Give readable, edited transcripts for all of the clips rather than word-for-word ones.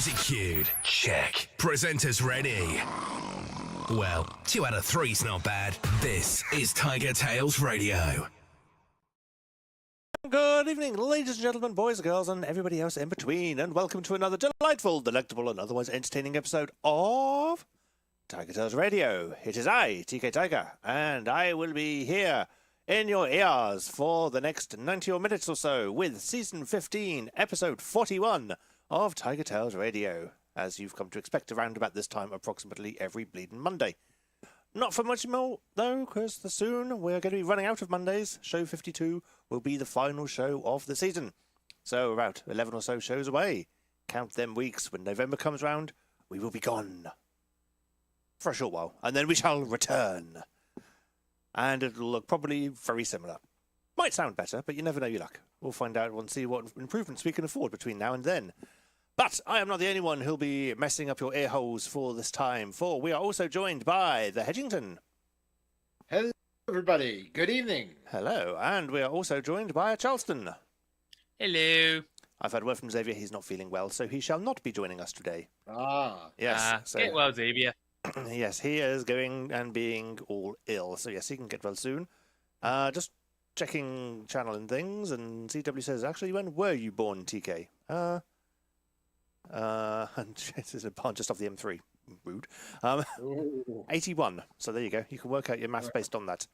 Music cued. Check. Presenters ready. Well, 2 out of 3's not bad. This is TigerTails Radio. Good evening, ladies and gentlemen, boys and girls, and everybody else in between, and welcome to another delightful, delectable, and otherwise entertaining episode of TigerTails Radio. It is I, TK Tiger, and I will be here in your ears for the next 90 minutes or so with Season 15, Episode 41 of TigerTails Radio, as you've come to expect around about this time approximately every bleeding Monday. Not for much more, though, because soon we're going to be running out of Mondays. Show 52 will be the final show of the season. So about 11 or so shows away. Count them weeks. When November comes round, we will be gone. For a short while. And then we shall return. And it'll look probably very similar. Might sound better, but you never know your luck. We'll find out and see what improvements we can afford between now and then. But I am not the only one who'll be messing up your ear holes for this time, for we are also joined by the Hedgington. Hello, everybody. Good evening. Hello, and we are also joined by Charleston. Hello. I've had word from Xavier he's not feeling well, so he shall not be joining us today. Yes. Get well, Xavier. Yes, he is going and being all ill, so yes, he can get well soon. Just checking channel and things, and CW says, actually, when were you born, TK? And this is a pun just off the M3. Rude. 81. So there you go. You can work out your maths based on that.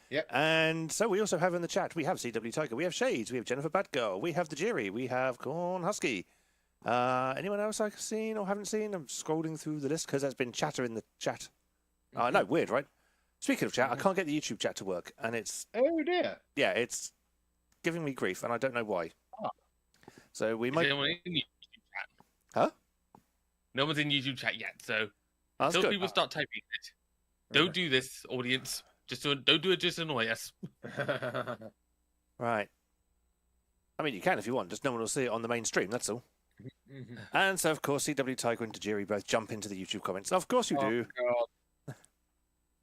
Yep. And so we also have in the chat, we have CW Tiger, we have Shades, we have Jennifer Batgirl, we have the Jerry, we have Corn Husky. Anyone else I've seen or haven't seen? I'm scrolling through the list because there's been chatter in the chat. I know, weird, right? Speaking of chat, I can't get the YouTube chat to work, and it's... Oh, dear. Yeah, it's giving me grief, and I don't know why. Oh. So we might... Huh? No one's in YouTube chat yet, so That's until good. people start typing it, don't do this, audience. Don't do it just to annoy us. Right. I mean, you can if you want, just no one will see it on the main stream, that's all. And so, of course, CW Tiger and Tajiri both jump into the YouTube comments. Of course you do. God.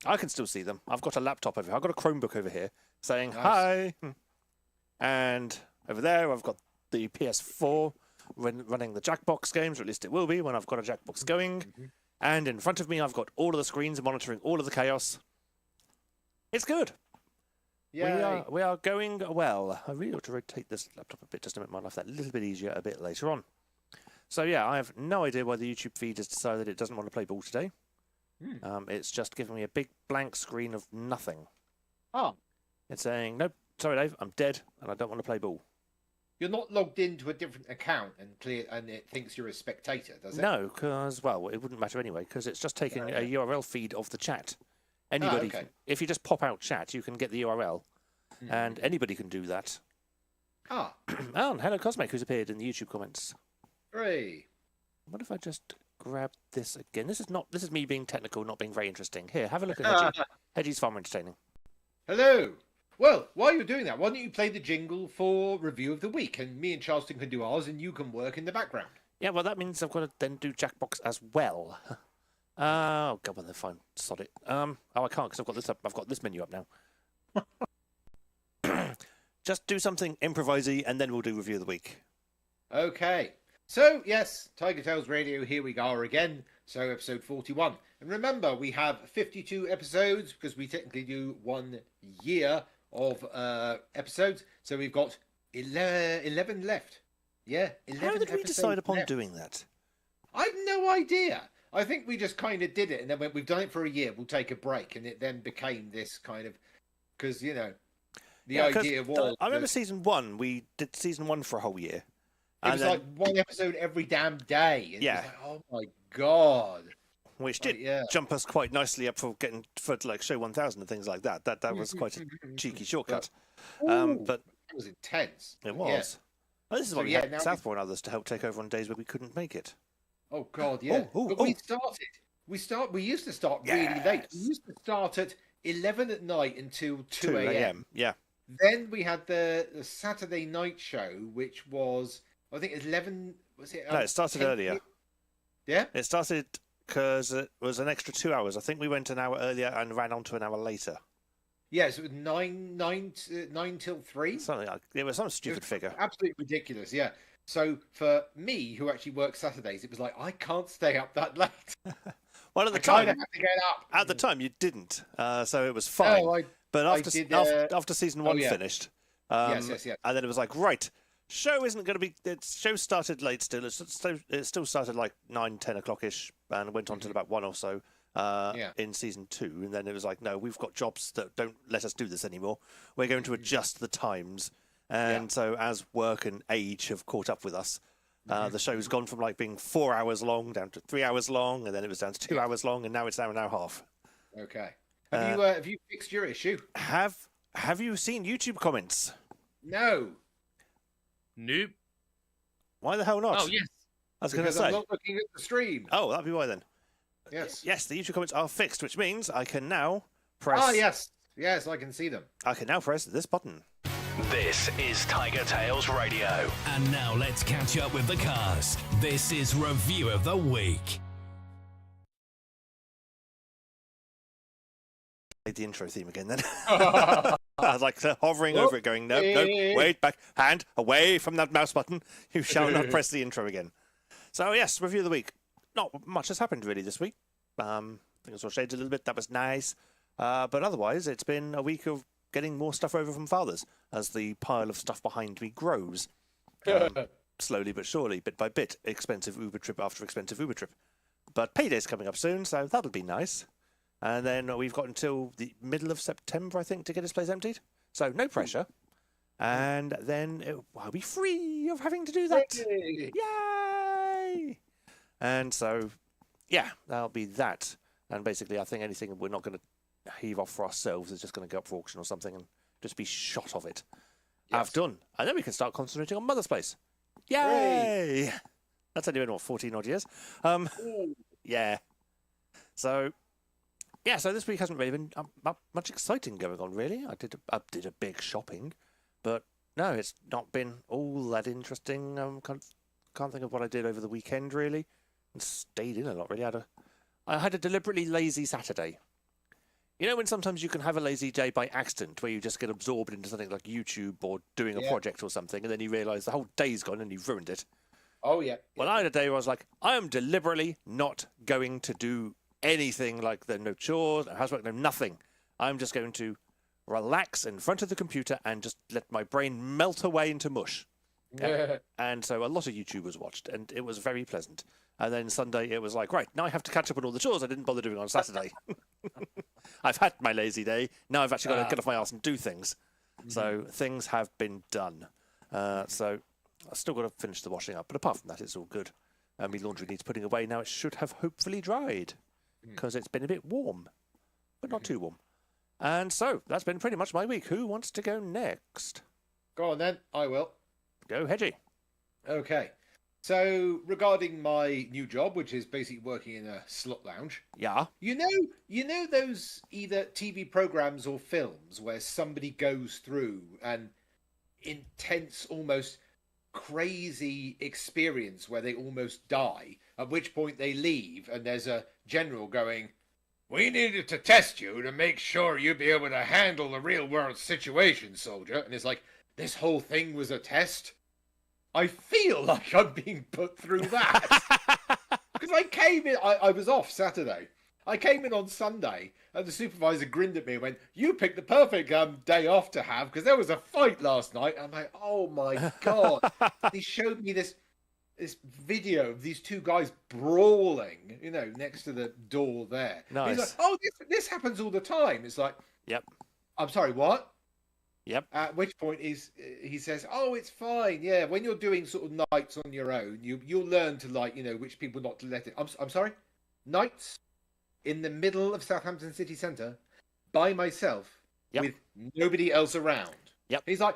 I can still see them. I've got a laptop over here. I've got a Chromebook over here saying Nice. hi. And over there, I've got the PS4 running the Jackbox games, or at least it will be when I've got a Jackbox going. And in front of me, I've got all of the screens monitoring all of the chaos. It's good. We are going well. I really ought to rotate this laptop a bit just to make my life that little bit easier a bit later on. So yeah, I have no idea why the YouTube feed has decided it doesn't want to play ball today. It's just giving me a big blank screen of nothing. Oh, It's saying, nope, sorry Dave, I'm dead and I don't want to play ball. you're not logged into a different account and it thinks you're a spectator, does it? No, because, well, it wouldn't matter anyway, because it's just taking a URL feed of the chat. Anybody, okay. if you just pop out chat, you can get the URL, and anybody can do that. Ah, Oh, and hello Cosmic, who's appeared in the YouTube comments. hooray. What if I just grab this again? This is me being technical, not being very interesting. Here, have a look at Hedgie. Hedgie's far more entertaining. Hello. Well, while you're doing that, why don't you play the jingle for Review of the Week, and me and Charleston can do ours, and you can work in the background. Yeah, well, that means I've got to then do Jackbox as well. Oh, God, well, then fine. Sod it. Oh, I can't because I've got this up. I've got this menu up now. Just do something improvisey, and then we'll do Review of the Week. Okay. So, yes, TigerTails Radio, here we are again. So, episode 41. And remember, we have 52 episodes, because we technically do 1 year of episodes. So, we've got 11 left. Yeah, 11 How did we decide upon left. doing that? I've no idea. I think we just kind of did it, and then when we've done it for a year, we'll take a break, and it then became this kind of... Because, you know, the idea was... I remember season 1, we did season 1 for a whole year. It was like one episode every damn day. And Yeah. It was like, oh my God. Which did jump us quite nicely up for like show 1000 and things like that. That was quite a cheeky shortcut. But it was intense. it was. Yeah. Well, this is So, why we yeah, had now Southpaw and others to help take over on days where we couldn't make it. Oh God, yeah. But we used to start really late. We used to start at 11 at night until 2 a.m. Yeah. Then we had the Saturday night show, which was, I think, 11. Was it? No, it started 10? earlier. Yeah. It started because it was an extra 2 hours. I think we went an hour earlier and ran on to an hour later. Yeah, so it was 9 till 3. Something like it was some stupid figure. Absolutely ridiculous. Yeah. So for me, who actually works Saturdays, it was like, I can't stay up that late. Well, at the I kind time, of had to get up. at the time you didn't, so it was fine. No, but I after did, after season one yeah. finished, Yes. and then it was like, right, show isn't going to be. Show started late still. It still started like 9, 10 o'clock ish, and went on till about 1 or so. In season 2, and then it was like, no, we've got jobs that don't let us do this anymore. We're going to adjust the times, and so as work and age have caught up with us, the show's gone from like being 4 hours long down to 3 hours long, and then it was down to 2 hours long, and now it's an hour and a half. Okay. Have you fixed your issue? Have you seen YouTube comments? No. Nope. Why the hell not? Oh yes. I was going to Because say. I'm not looking at the stream. Oh, that'd be why then. Yes. Yes, the YouTube comments are fixed, which means I can now press. Ah, yes. Yes, I can see them. I can now press this button. This is TigerTails Radio. And now let's catch up with the cast. This is Review of the Week. The intro theme again then. I was like hovering over it going, no, wait, back, hand away from that mouse button. You shall not press the intro again. So yes, Review of the Week. Not much has happened really this week. I think I saw Shades a little bit, that was nice. But otherwise, it's been a week of getting more stuff over from Father's as the pile of stuff behind me grows. Slowly but surely, bit by bit, expensive Uber trip after expensive Uber trip. But payday's coming up soon, so that'll be nice. And then we've got until the middle of September, I think, to get this place emptied. So no pressure. And then I'll be free of having to do that. Yay! And so, yeah, that'll be that. And basically, I think anything we're not going to heave off for ourselves is just going to go up for auction or something and just be shot of it. Yes. I've done. And then we can start concentrating on Mother's Place. Yay! That's only been, 14 odd years? Yeah. So, yeah, so this week hasn't really been much exciting going on, really. I did a big shopping, but no, it's not been all that interesting. Can't think of what I did over the weekend, really. And stayed in a lot, really. I had a deliberately lazy Saturday. You know when sometimes you can have a lazy day by accident, where you just get absorbed into something like YouTube or doing a project or something, and then you realise the whole day's gone and you've ruined it? Oh, yeah. Well, I had a day where I was like, I am deliberately not going to do anything like no chores, no housework, no nothing. I'm just going to relax in front of the computer and just let my brain melt away into mush. And so a lot of YouTube was watched, and it was very pleasant. And then Sunday, it was like, right, now I have to catch up on all the chores I didn't bother doing on Saturday. I've had my lazy day. Now I've actually got to get off my arse and do things. So things have been done. So I've still got to finish the washing up. But apart from that, it's all good. And my laundry needs putting away now. It should have hopefully dried because it's been a bit warm, but not too warm. And so that's been pretty much my week. Who wants to go next? Go on then. I will. Go, Hedgie. Okay. So regarding my new job, which is basically working in a slut lounge. Yeah. You know those either TV programs or films where somebody goes through an intense, almost crazy experience where they almost die, at which point they leave and there's a general going, "We needed to test you to make sure you'd be able to handle the real world situation, soldier." And it's like, this whole thing was a test? I feel like I'm being put through that. Because I came in, I was off Saturday. I came in on Sunday, and the supervisor grinned at me and went, "You picked the perfect day off to have, because there was a fight last night." I'm like, oh my God. He showed me this video of these two guys brawling, next to the door there. Nice. He's like, "Oh, this happens all the time." It's like, Yep. I'm sorry, what? Yep. At which point he says, "Oh, it's fine. Yeah, when you're doing sort of nights on your own, you'll learn to which people not to let it." I'm sorry, nights in the middle of Southampton city centre by myself with nobody else around. Yep. He's like,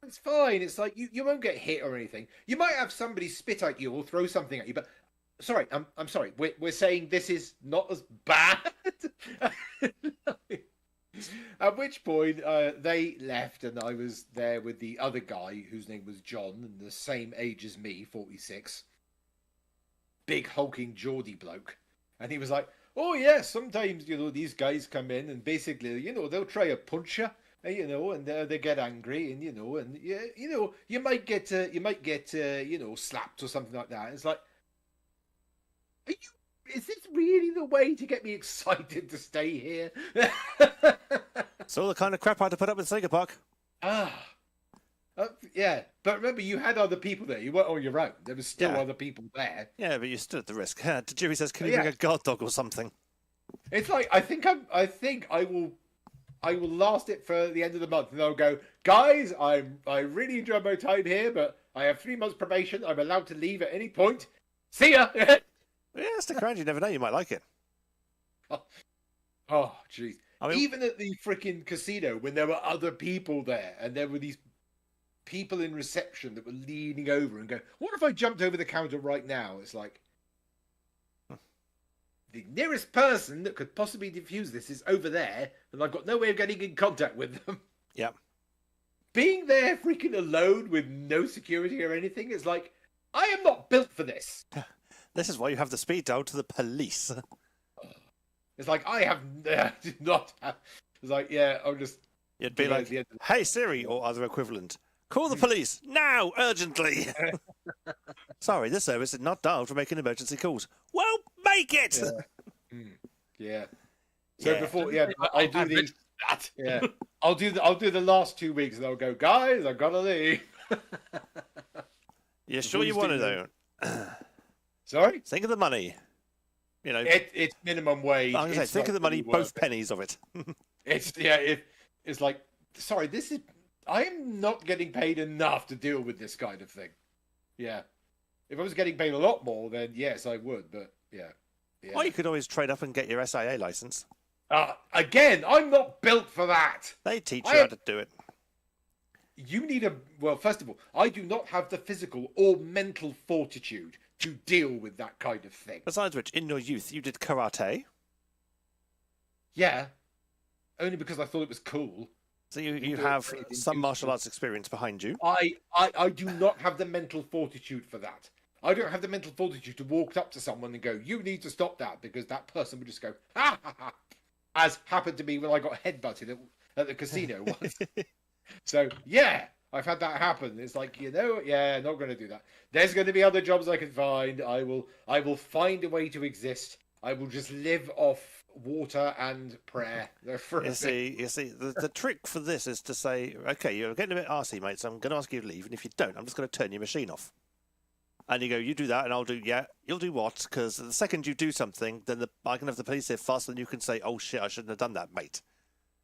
"It's fine. It's like you won't get hit or anything. You might have somebody spit at you or throw something at you, but sorry, I'm sorry. We're saying this is not as bad." At which point they left, and I was there with the other guy whose name was John, and the same age as me, 46. Big hulking Geordie bloke. And he was like, "Oh yeah, sometimes these guys come in and basically they'll try to punch you, you know, and they get angry, and you might get slapped or something like that. It's like, is this really the way to get me excited to stay here? It's all the kind of crap I had to put up with Sega Park. Yeah, but remember, you had other people there. You weren't on your own. There was still other people there. Yeah, but you stood at the risk. Jerry says, "Can you bring a guard dog or something?" It's like I think I will last it for the end of the month, and I'll go, guys. I really enjoyed my time here, but I have 3 months probation. I'm allowed to leave at any point. See ya. Yeah, stick around. You never know. You might like it. Oh, jeez. I mean, even at the freaking casino, when there were other people there, and there were these people in reception that were leaning over and going, "What if I jumped over the counter right now?" It's like, the nearest person that could possibly defuse this is over there, and I've got no way of getting in contact with them. Yeah. Being there freaking alone with no security or anything is like, I am not built for this. This is why you have the speed dial to the police. It's like, I did not have... It's like, yeah, I'm just... You'd be like, "Hey Siri," or other equivalent, "Call the police now, urgently." Sorry, this service is not dialed for making emergency calls. Well, make it. Yeah. So Yeah. before, I'll do these. Yeah, I'll do the last 2 weeks, and I'll go, guys, I've got to leave. You sure you want to though? Sorry. Think of the money. You know, it's minimum wage. I'm gonna say, think of the money, both pennies of it. It's like, sorry, I am not getting paid enough to deal with this kind of thing. Yeah. If I was getting paid a lot more, then yes, I would. But yeah. Or you could always trade up and get your SIA license. Again, I'm not built for that. They teach you how to do it. You need first of all, I do not have the physical or mental fortitude to deal with that kind of thing. Besides which, in your youth, you did karate. Yeah. Only because I thought it was cool. So you have some martial arts experience behind you. I do not have the mental fortitude for that. I don't have the mental fortitude to walk up to someone and go, "You need to stop that," because that person would just go, "Ha ha ha," as happened to me when I got headbutted at the casino once. So yeah, I've had that happen. It's like, not going to do that. There's going to be other jobs I can find. I will find a way to exist. I will just live off water and prayer. You see, the trick for this is to say, okay, you're getting a bit arsey, mate, so I'm going to ask you to leave, and if you don't, I'm just going to turn your machine off. And you go, you do that, and I'll do, you'll do what? Because the second you do something, then I can have the police here faster than you can say, "Oh shit, I shouldn't have done that, mate."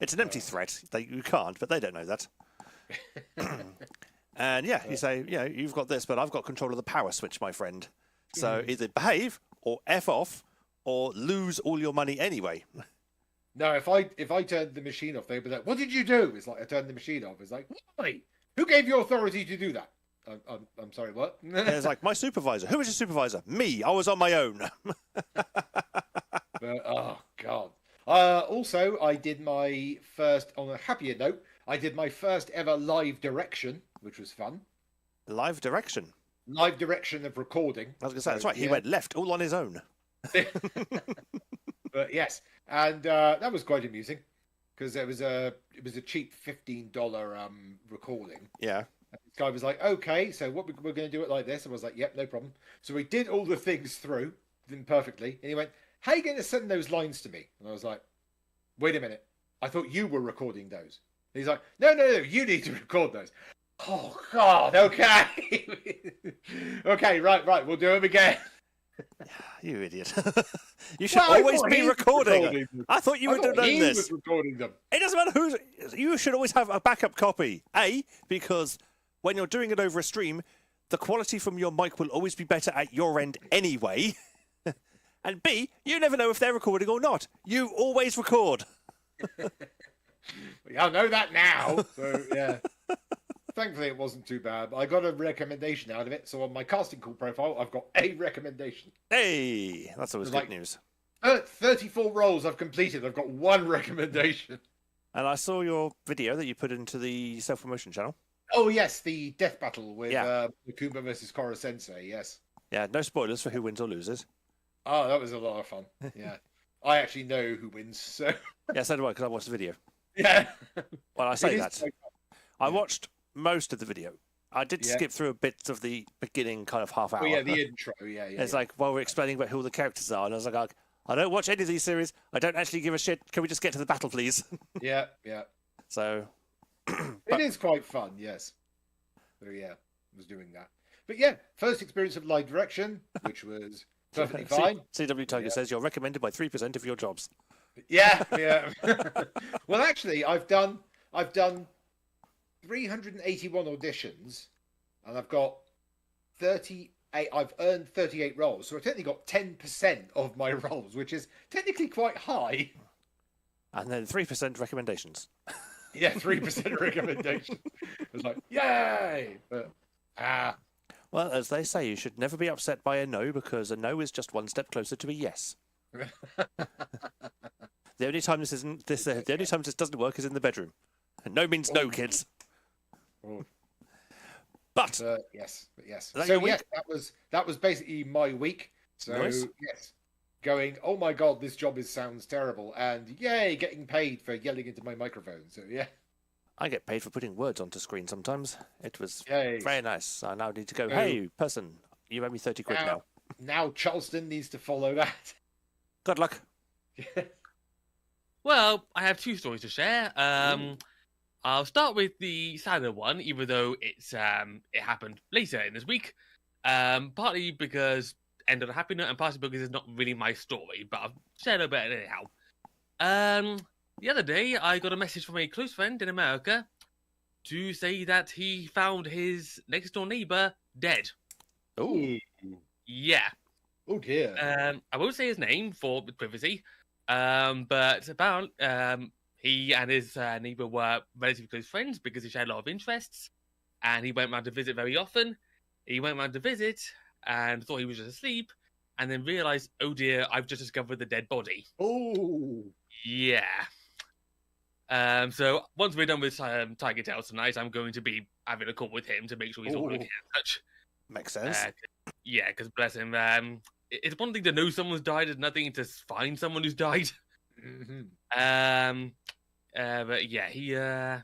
It's an empty threat. You can't, but they don't know that. And you say, you've got this, but I've got control of the power switch, my friend. So either behave or F off, or lose all your money anyway. No, if I turned the machine off, they'd be like, "What did you do?" It's like, I turned the machine off. It's like, why? Who gave you authority to do that? I'm sorry, what? It's like, my supervisor. Who was your supervisor? Me. I was on my own. Oh, God. Also, I did my first, on a happier note, I did my first ever live direction, which was fun. Live direction? Live direction of recording. I was going to say, that's right. He went left all on his own. But yes, and that was quite amusing because it was a cheap $15 recording. Yeah. And this guy was like, "Okay, so we're going to do it like this," and I was like, "Yep, no problem." So we did all the things through, did them perfectly, and he went, "How are you going to send those lines to me?" And I was like, "Wait a minute, I thought you were recording those." And he's like, "No, you need to record those." Oh God, okay, okay, right, we'll do them again. You idiot. You should always be recording. I thought you would have done this. Was recording them. It doesn't matter who's... You should always have a backup copy. A, because when you're doing it over a stream, the quality from your mic will always be better at your end anyway. And B, you never know if they're recording or not. You always record. I know that now. So, yeah. Thankfully, it wasn't too bad. I got a recommendation out of it. So on my casting call profile, I've got a recommendation. Hey, that's always good news. 34 roles I've completed. I've got one recommendation. And I saw your video that you put into the self-promotion channel. Oh, yes. The death battle with Kumba versus Koro Sensei. Yes. Yeah, no spoilers for who wins or loses. Oh, that was a lot of fun. Yeah. I actually know who wins. So. Yeah, so do I, because I watched the video. Yeah. Well, I It say is that. quite I watched most of the video. I did Yeah. skip through a bit of the beginning kind of half hour. Oh, yeah, the intro. Yeah. It's like, while we're explaining about who the characters are, and I was like, I don't watch any of these series. I don't actually give a shit. Can we just get to the battle, please? Yeah. So, It is quite fun, yes. So, yeah, I was doing that. But yeah, first experience of live direction, which was perfectly fine. CW Tiger says you're recommended by 3% of your jobs. Yeah. Well, actually, I've done 381 auditions, and I've got 38. I've earned 38 roles, so I've technically got 10% of my roles, which is technically quite high. And then 3% recommendations. Yeah, 3% recommendation. It was like, yay! But Well, as they say, you should never be upset by a no, because a no is just one step closer to a yes. The only time this doesn't work is in the bedroom. And no means no, kids. Oh. But yes. Is that So your week? yeah, that was basically my week. So Nice. yes, going. Oh my god, this job sounds terrible, and yay, getting paid for yelling into my microphone. So yeah, I get paid for putting words onto screen sometimes. It was yay. very nice. I now need to go, So- hey, person, you owe me 30 quid now. Now Charleston needs to follow that. Good luck. Well, I have two stories to share. I'll start with the sadder one, even though it happened later in this week. Partly because end on a happy note, and partly because it's not really my story, but I'll share a bit anyhow. The other day, I got a message from a close friend in America to say that he found his next door neighbor dead. Oh, Yeah. Oh dear. I won't say his name for privacy, but about he and his neighbor were relatively close friends because he shared a lot of interests, and he went round to visit very often. He went round to visit and thought he was just asleep, and then realised, oh dear, I've just discovered the dead body. Oh. Yeah. So once we're done with Tiger Tails tonight, I'm going to be having a call with him to make sure he's all okay and such. makes sense. Yeah, because bless him. It's one thing to know someone's died, it's nothing to find someone who's died. Mm-hmm. But yeah,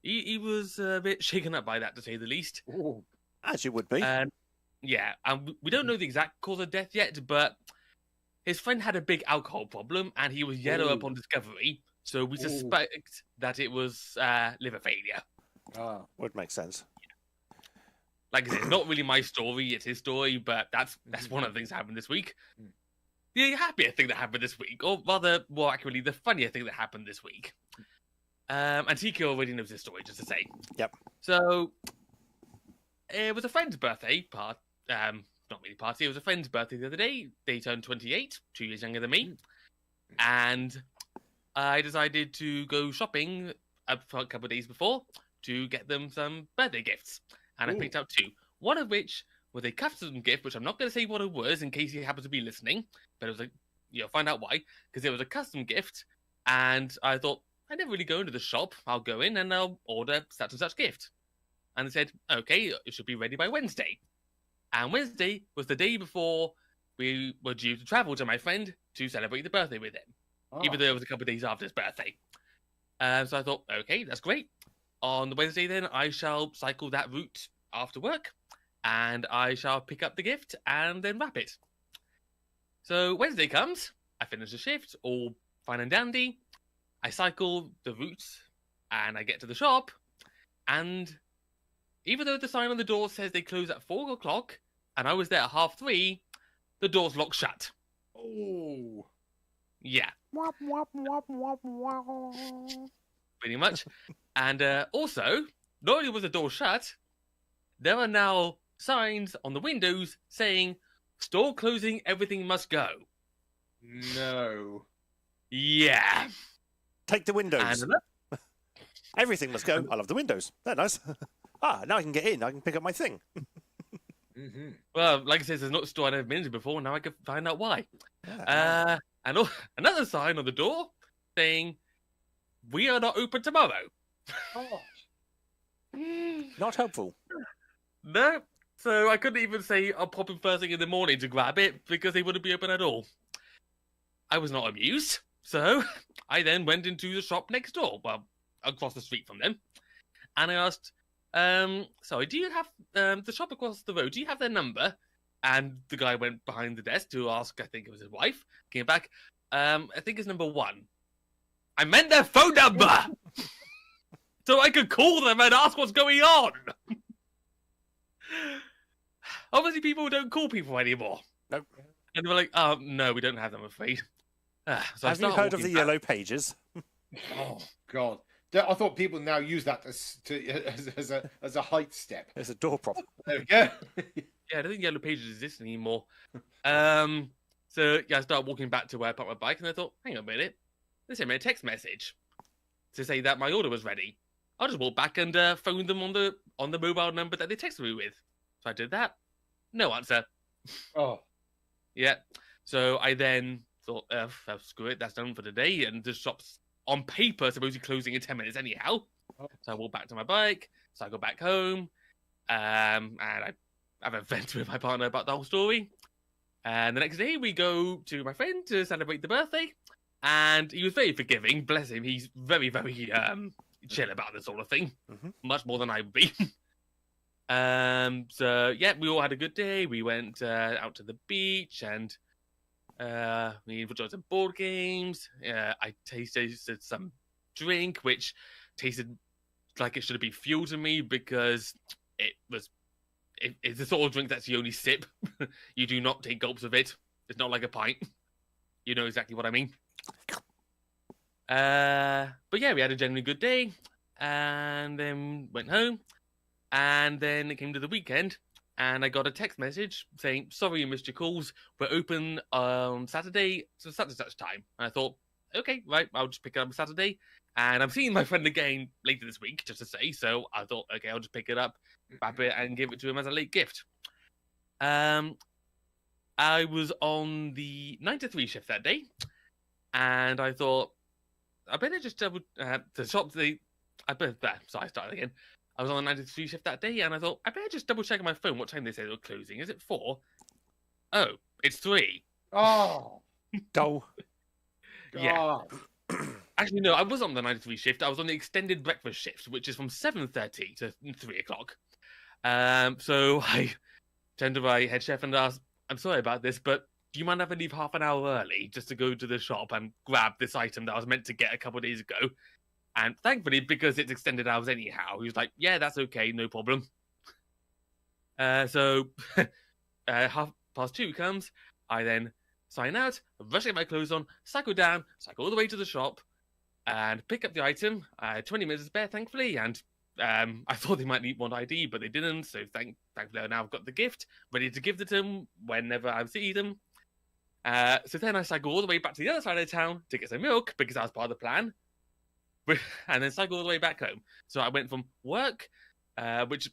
he was a bit shaken up by that, to say the least. Oh. As you would be. Yeah, and we don't know the exact cause of death yet, but his friend had a big alcohol problem, and he was yellow upon discovery. So we suspect that it was liver failure. Would make sense. Like I said, not really my story, it's his story, but that's one of the things that happened this week. The happier thing that happened this week, or rather, more accurately, the funnier thing that happened this week. And TK already knows this story, just to say. Yep. So, it was a friend's birthday not really party, it was a friend's birthday the other day. They turned 28, 2 years younger than me. And I decided to go shopping a couple of days before to get them some birthday gifts. And I picked out two. One of which was a custom gift, which I'm not going to say what it was in case you happen to be listening, but it was find out why, because it was a custom gift, and I thought, I never really go into the shop, I'll go in and I'll order such and such gift. And they said, okay, it should be ready by Wednesday. And Wednesday was the day before we were due to travel to my friend to celebrate the birthday with him, even though it was a couple of days after his birthday. So I thought, okay, that's great. On the Wednesday, then, I shall cycle that route after work, and I shall pick up the gift and then wrap it. So Wednesday comes, I finish the shift, all fine and dandy. I cycle the route, and I get to the shop, and even though the sign on the door says they close at 4 o'clock, and I was there at 3:30, the door's locked shut. Oh. Yeah. Pretty much. And also, not only was the door shut, there are now signs on the windows saying, store closing, everything must go. No. Yeah. Take the windows. And Everything must go. I love the windows. They're nice. Now I can get in. I can pick up my thing. Mm-hmm. well, like I said, there's not a store I've never been to before. Now I can find out why. Yeah. Another sign on the door saying, we are not open tomorrow. Not helpful. No. So I couldn't even say I'll pop in first thing in the morning to grab it because they wouldn't be open at all. I was not amused. So I then went into the shop next door, well, across the street from them, and I asked, sorry, do you have the shop across the road? Do you have their number? And the guy went behind the desk to ask, I think it was his wife, came back, I think it's number 1. I meant their phone number! So I could call them and ask what's going on! Obviously, people don't call people anymore. Nope. And they were like, oh, no, we don't have them, I'm afraid. So have you heard of the Yellow Pages? Oh, God. I thought people now use that as a height step. It's a door prop. There we go. Yeah, I don't think Yellow Pages exist anymore. So yeah, I started walking back to where I parked my bike, and I thought, hang on a minute, they sent me a text message to say that my order was ready. I'll just walk back and phone them on the mobile number that they texted me with. So I did that. No answer. Oh. Yeah. So I then thought, screw it, that's done for today, and the shop's on paper supposed to be closing in 10 minutes anyhow. Oh. So I walk back to my bike, cycle back home, and I have a vent with my partner about the whole story. And the next day we go to my friend to celebrate the birthday, and he was very forgiving, bless him. He's very, very chill about this sort of thing, much more than I would be. So yeah, we all had a good day. We went out to the beach, and we enjoyed some board games. I tasted some drink, which tasted like it should have been fuel to me, because it's the sort of drink that's you only sip. You do not take gulps of it. It's not like a pint. You know exactly what I mean. But yeah, we had a generally good day, and then went home, and then it came to the weekend, and I got a text message saying, sorry you missed your calls, we're open on Saturday, so such and such time. And I thought, okay, right, I'll just pick it up on Saturday, and I'm seeing my friend again later this week, just to say, so I thought, okay, I'll just pick it up, wrap it, and give it to him as a late gift. I was on the 9 to 3 shift that day, and I thought, I better just double the shop. Sorry, I started again. I was on the 9 to 3 shift that day, and I thought, I better just double check on my phone what time they say they were closing. Is it 4? Oh, it's 3. Oh. Go. Yeah. Actually, no, I wasn't on the 9 to 3 shift. I was on the extended breakfast shift, which is from 7:30 to 3 o'clock. So I turned to my head chef and asked, I'm sorry about this, but do you mind if I leave half an hour early just to go to the shop and grab this item that I was meant to get a couple of days ago? And thankfully, because it's extended hours anyhow, he was like, yeah, that's okay, no problem. So 2:30 comes, I then sign out, rush get my clothes on, cycle down, cycle all the way to the shop, and pick up the item. 20 minutes to spare, thankfully, and I thought they might want ID, but they didn't, so thankfully I now have got the gift, ready to give it to them whenever I see them. So then I cycle all the way back to the other side of town to get some milk, because that was part of the plan, and then cycle all the way back home. So I went from work, and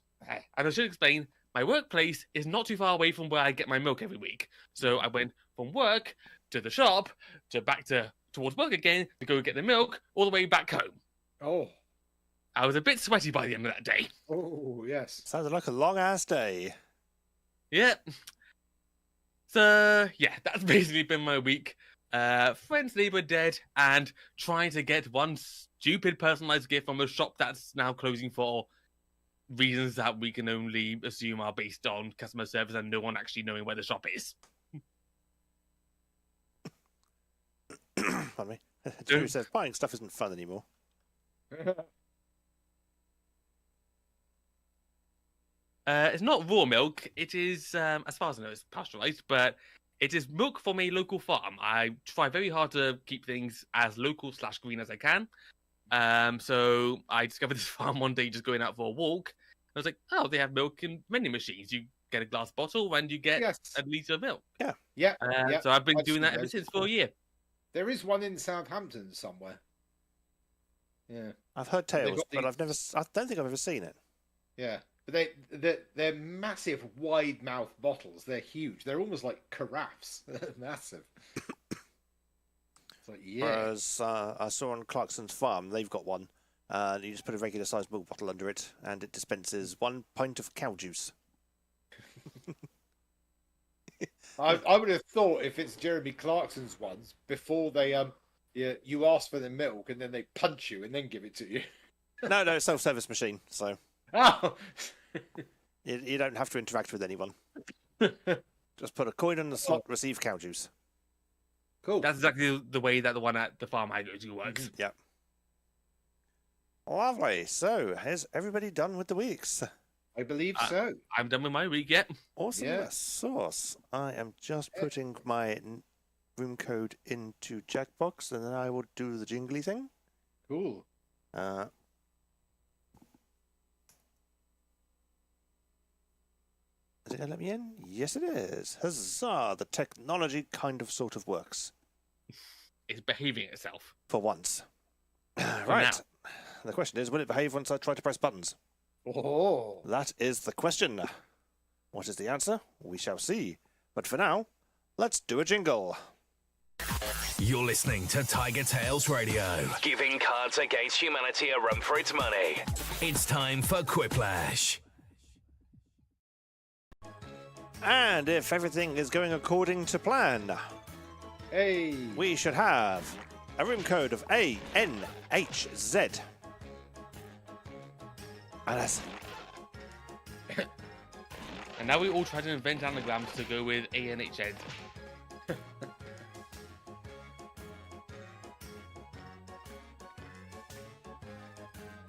I should explain, my workplace is not too far away from where I get my milk every week. So I went from work to the shop, towards work again, to go get the milk, all the way back home. Oh. I was a bit sweaty by the end of that day. Oh, yes. Sounds like a long-ass day. Yeah. So, yeah, that's basically been my week. Friends, neighbour dead, and trying to get one stupid personalised gift from a shop that's now closing for reasons that we can only assume are based on customer service and no one actually knowing where the shop is. Pardon me. Drew says buying stuff isn't fun anymore. It's not raw milk. It is, as far as I know, it's pasteurized, but it is milk from a local farm. I try very hard to keep things as local/green as I can. So I discovered this farm one day just going out for a walk. I was like, oh, they have milk in vending machines. You get a glass bottle and you get a litre of milk. Yeah. Yeah. So I've been doing that ever since for a year. There is one in Southampton somewhere. Yeah. I've heard tales, but I don't think I've ever seen it. Yeah. But they're massive, wide mouth bottles. They're huge. They're almost like carafes. They're massive. It's like, yeah. Whereas I saw on Clarkson's farm, they've got one. You just put a regular sized milk bottle under it, and it dispenses 1 pint of cow juice. I would have thought if it's Jeremy Clarkson's ones, before they Yeah, you ask for the milk and then they punch you and then give it to you. No, it's self-service machine, so Oh! you don't have to interact with anyone. Just put a coin in the slot, receive cow juice. Cool. That's exactly the way that the one at the farm I go to works. Yep. Lovely. So, has everybody done with the weeks? I believe so. I'm done with my week yet. Awesome Yeah. sauce. I am just putting my room code into Jackbox, and then I will do the jingly thing. Cool. Is it going to let me in? Yes, it is. Huzzah! The technology kind of sort of works. It's behaving itself. For once. For Right. now. The question is, will it behave once I try to press buttons? Oh. That is the question. What is the answer? We shall see. But for now, let's do a jingle. You're listening to TigerTails Radio, giving Cards Against Humanity a run for its money. It's time for Quiplash. And if everything is going according to plan, Hey. we should have a room code of ANHZ. And that's And now we all try to invent anagrams to go with ANHZ.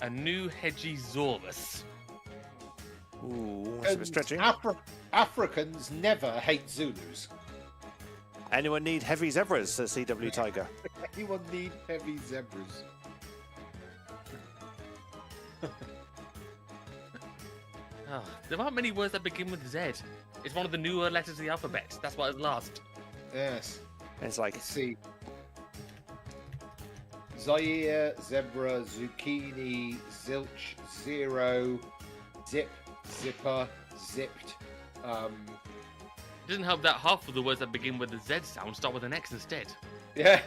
A new Hedgisaurus. ooh, that's a bit stretching. Africans never hate Zulus. Anyone need heavy zebras? Says CW Tiger. Anyone need heavy zebras? Oh, there aren't many words that begin with Z. It's one of the newer letters of the alphabet. That's why it's last. Yes. It's like, Let's see. Zaire, zebra, zucchini, zilch, zero, zip, zipper, zipped. It doesn't help that half of the words that begin with the Z sound start with an X instead. Yeah.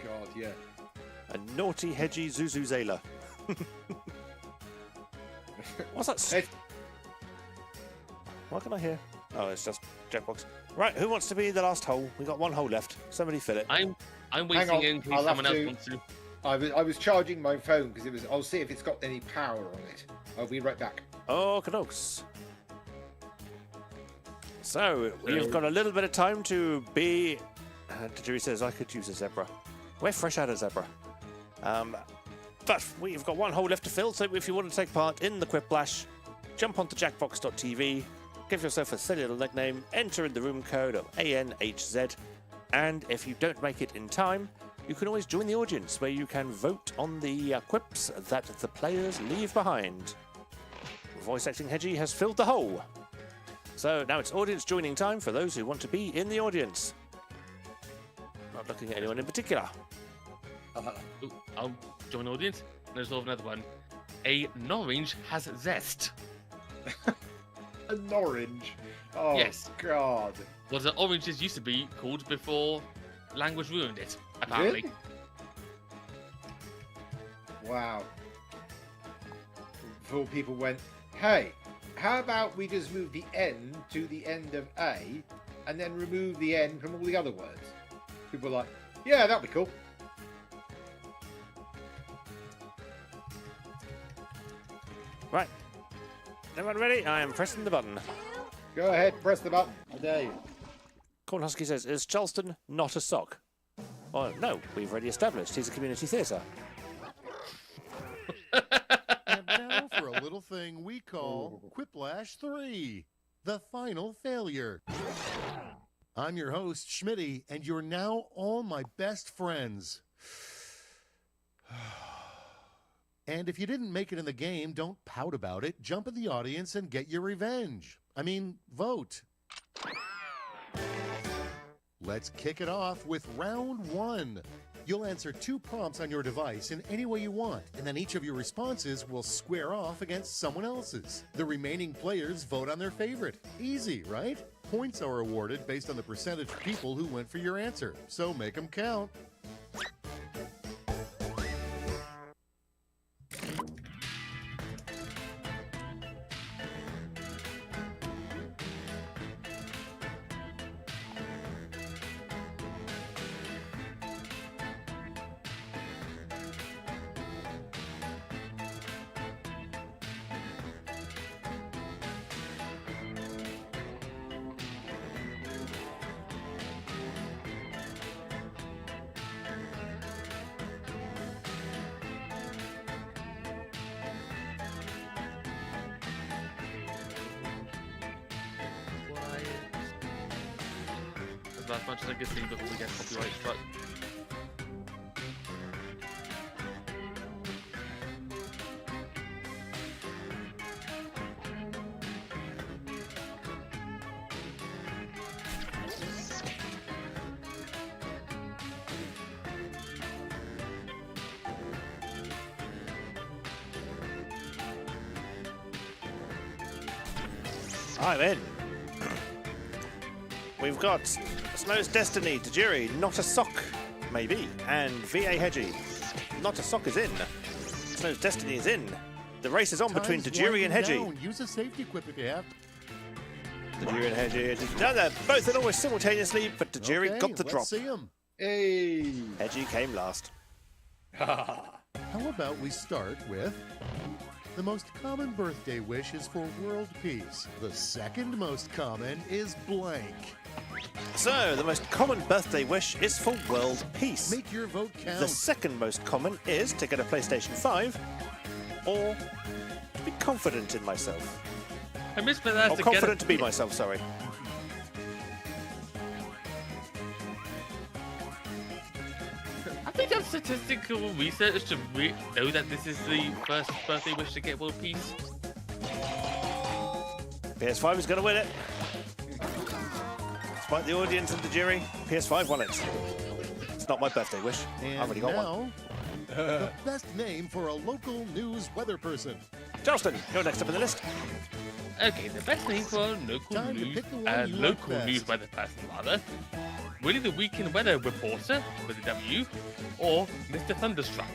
God, yeah. a naughty hedgy Zuzuzela. What's that? Hey, What can I hear? Oh, it's just Jackbox. Right, who wants to be the last hole? We got one hole left. Somebody fill it. I'm Hang waiting on, in case I'll have someone else to- wants to. I was charging my phone because it was. I'll see if it's got any power on it. I'll be right back. Oh, cadokes. So, we've got a little bit of time to be... Jerry says, I could use a zebra. We're fresh out of zebra. But we've got one hole left to fill, so if you want to take part in the Quiplash, jump onto jackbox.tv, give yourself a silly little nickname, enter in the room code of ANHZ, and if you don't make it in time, you can always join the audience where you can vote on the quips that the players leave behind. Voice acting Hedgie has filled the hole. So now it's audience joining time for those who want to be in the audience. Not looking at anyone in particular. Ooh, I'll join the audience. There's another one. A orange has zest. An orange. Oh, Yes. God. What the oranges used to be called before language ruined it, apparently. Really? Wow. Before people went, hey, how about we just move the N to the end of A and then remove the N from all the other words? People were like, yeah, that'd be cool. Right. Everyone ready? I am pressing the button. Go ahead, press the button. I dare you. Corn Husky says, is Charleston not a sock? Oh, no, we've already established he's a community theatre. And now for a little thing we call Quiplash 3, the final failure. I'm your host, Schmitty, and you're now all my best friends. And if you didn't make it in the game, don't pout about it. Jump in the audience and get your revenge. I mean, vote. Let's kick it off with round 1. You'll answer 2 prompts on your device in any way you want, and then each of your responses will square off against someone else's. The remaining players vote on their favorite. Easy, right? Points are awarded based on the percentage of people who went for your answer, so make them count. as much as I can see before we get copyright struck. I'm in. We've got Snow's Destiny, Tajiri, Not a Sock, maybe, and VA Hedgie. Not a Sock is in. Snow's Destiny is in. The race is on between Time's Tajiri and winding Hedgie. down. Use a safety equip if you have. Tajiri and Hedgie. No, they're both in almost simultaneously, but Tajiri Okay, got the drop. Let's see 'em. Hey. Hedgie came last. How about we start with the most common birthday wish is for world peace. The second most common is blank. So, the most common birthday wish is for world peace. Make your vote count. The second most common is to get a PlayStation 5 or to be confident in myself. I miss that Or confident to be myself, sorry. I think that's statistical research to know that this is the first birthday wish to get world peace. PS5 is going to win it. Despite the audience and the jury, PS5 won it. It's not my birthday wish. And I've already got one. now, the best name for a local news weather person. Charleston, you're next up in the list. Okay, the best name for a local Time to news, pick the one you like local best. news weather person, rather. Willie the Weekend Weather Reporter with a W, or Mr. Thunderstruck.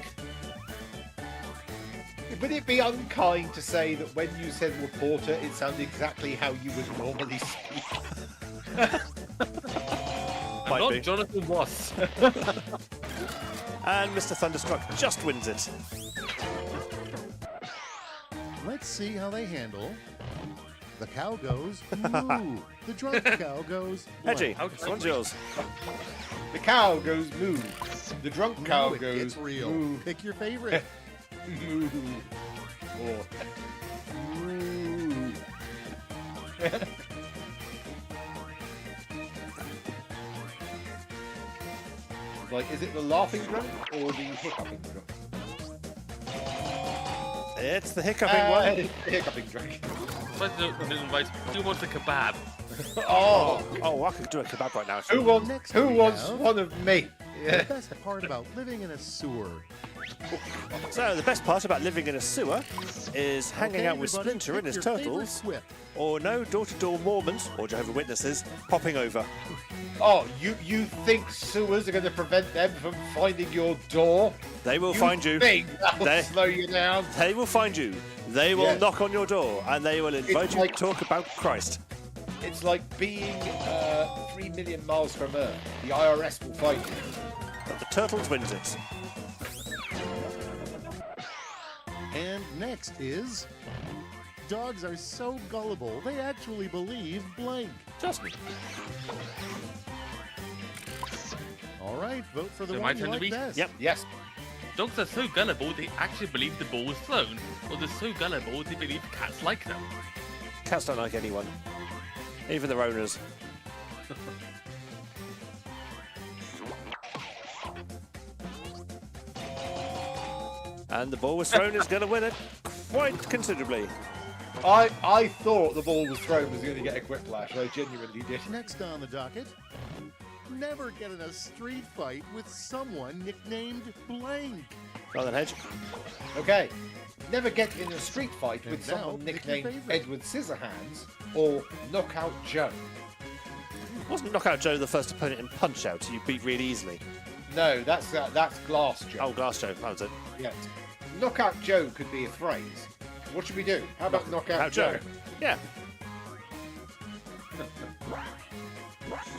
Would it be unkind to say that when you said reporter, it sounded exactly how you would normally speak? I'm Might not be. Jonathan Ross. And Mr. Thunderstruck just wins it. Let's see how they handle. The cow goes moo. The drunk cow goes blank. Hedgie, this one's yours. The cow goes moo. The drunk cow Now it goes gets real. moo. Pick your favorite. Moo. Or moo. Like, is it the laughing drunk or the hiccuping drunk? It's the hiccuping one. It's the hiccuping drunk. Who wants a kebab? Oh, Oh, I could do a kebab right now. who wants Next who we wants have- one of me? The Yeah. best part about living in a sewer. So, the best part about living in a sewer is hanging Okay, out with everybody, Splinter pick and his your favorite turtles, quip. or no door-to-door Mormons or Jehovah's Witnesses popping over. Oh, you think sewers are going to prevent them from finding your door? They will find you. Think that'll They- slow you down? They will find you. They will Yes. knock on your door and they will invite you like- to talk about Christ. It's like being 3 million miles from Earth. The IRS will find you. But the turtles wins it. And next is dogs are so gullible they actually believe blank. Trust me. All right, vote for the So my one you turn to like be- best. Yep. Yes. Dogs are so gullible they actually believe the ball was thrown, or they're so gullible they believe cats like them. Cats don't like anyone. Even their owners. And the ball was thrown is going to win it quite considerably. I thought the ball was thrown was going to get a quiplash. I genuinely did. Next on the docket, never get in a street fight with someone nicknamed blank. Well then, Hedge. Okay. Never get in a street fight And with now, someone pick your nicknamed favourite. Edward Scissorhands or Knockout Joe. Wasn't Knockout Joe the first opponent in Punch-Out you beat really easily? No, that's Glass Joe. Oh, Glass Joe, that was it. Yes. Knockout Joe could be a phrase. What should we do? How about Knockout Joe? Yeah.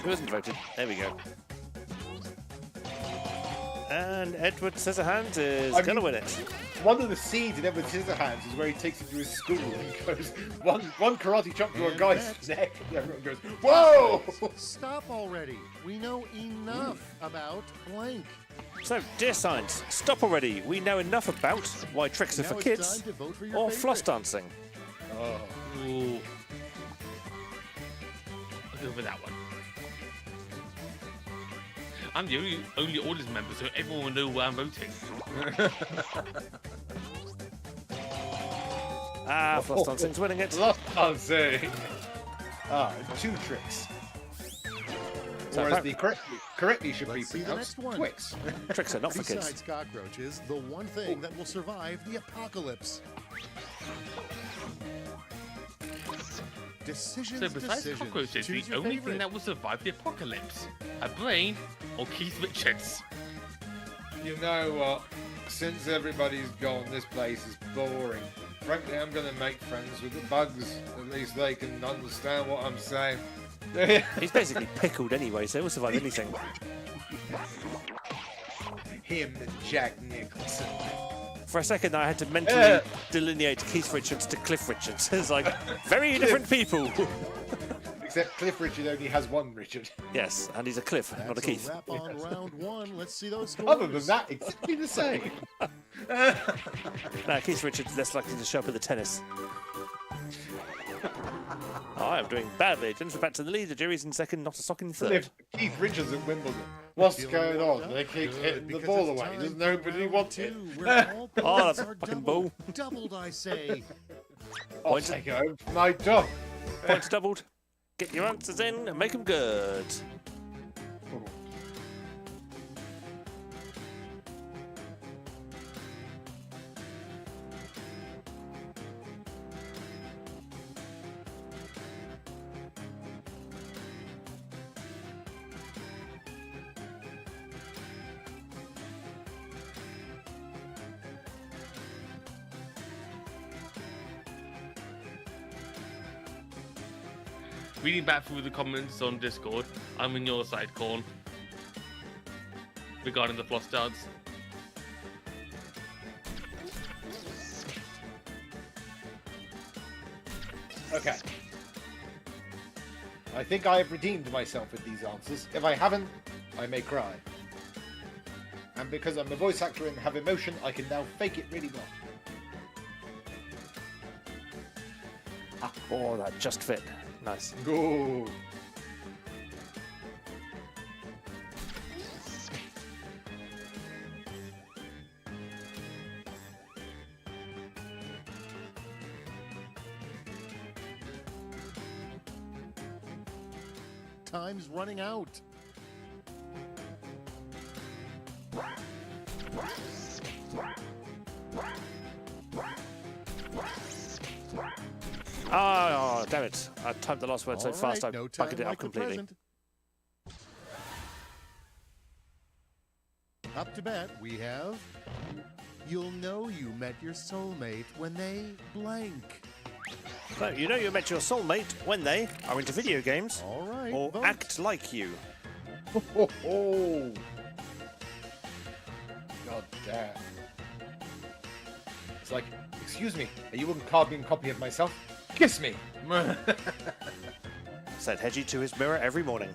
Who hasn't voted? There we go. And Edward Scissorhands is I going to mean- win it. One of the scenes in Edward Scissorhands is where he takes him to his school and goes one karate chop to a And guy's next- neck and everyone goes, whoa! Stop already. We know enough about blank. So, dear science, stop already. We know enough about why tricks are Now for it's kids time to vote for your or favorite. floss dancing. Oh. Ooh. I'll go with that one. I'm the only audience member, so everyone will know where I'm voting. Floss Dancing's winning it. Lost dancing. 2 tricks. So Or as the correctly should Let's be see the pronounced, next one. Twix. Tricks are not for kids. Besides cockroaches, the one thing that will survive the apocalypse. Decisions, So besides decisions. cockroaches, the Choose your only favorite. thing that will survive the apocalypse, a brain or Keith Richards. You know what? Since everybody's gone, this place is boring. Frankly, I'm going to make friends with the bugs. At least they can understand what I'm saying. He's basically pickled anyway, so he'll survive anything. Him and Jack Nicholson. For a second, I had to mentally delineate Keith Richards to Cliff Richards. It's like very different people. Except Cliff Richard only has one Richard. Yes, and he's a Cliff, not a That's Keith. wrap on round 1. Let's see those scores. Other than that, exactly the same. Now, Keith Richards less likely to show up at the tennis. I'm doing badly. Jennifer Pat's in the lead. The jury's in second, not a sock in third. Cliff, Keith Richards at Wimbledon. What's going on? They keep hitting the ball away. Does nobody want it? Oh, that's a fucking ball. Doubled, I say. I'll Points- take it home for my dog. Points doubled. Get your answers in and make them good. Reading back through the comments on Discord, I'm in your side, Corn, regarding the floss dance. Okay. I think I have redeemed myself with these answers. If I haven't, I may cry. And because I'm a voice actor and have emotion, I can now fake it really well. Oh, that just fit. Nice. Good. Time's running out. Oh, damn it. I typed the last word so All fast I right, no time bucketed it like up the completely. present. Up to bat, we have... You'll know you met your soulmate when they blank. So, you know you met your soulmate when they are into video games All right, or vote. act like you. Oh. God damn. It's like, excuse me, are you a carbon copy of myself? Kiss me. Said Hedgie to his mirror every morning.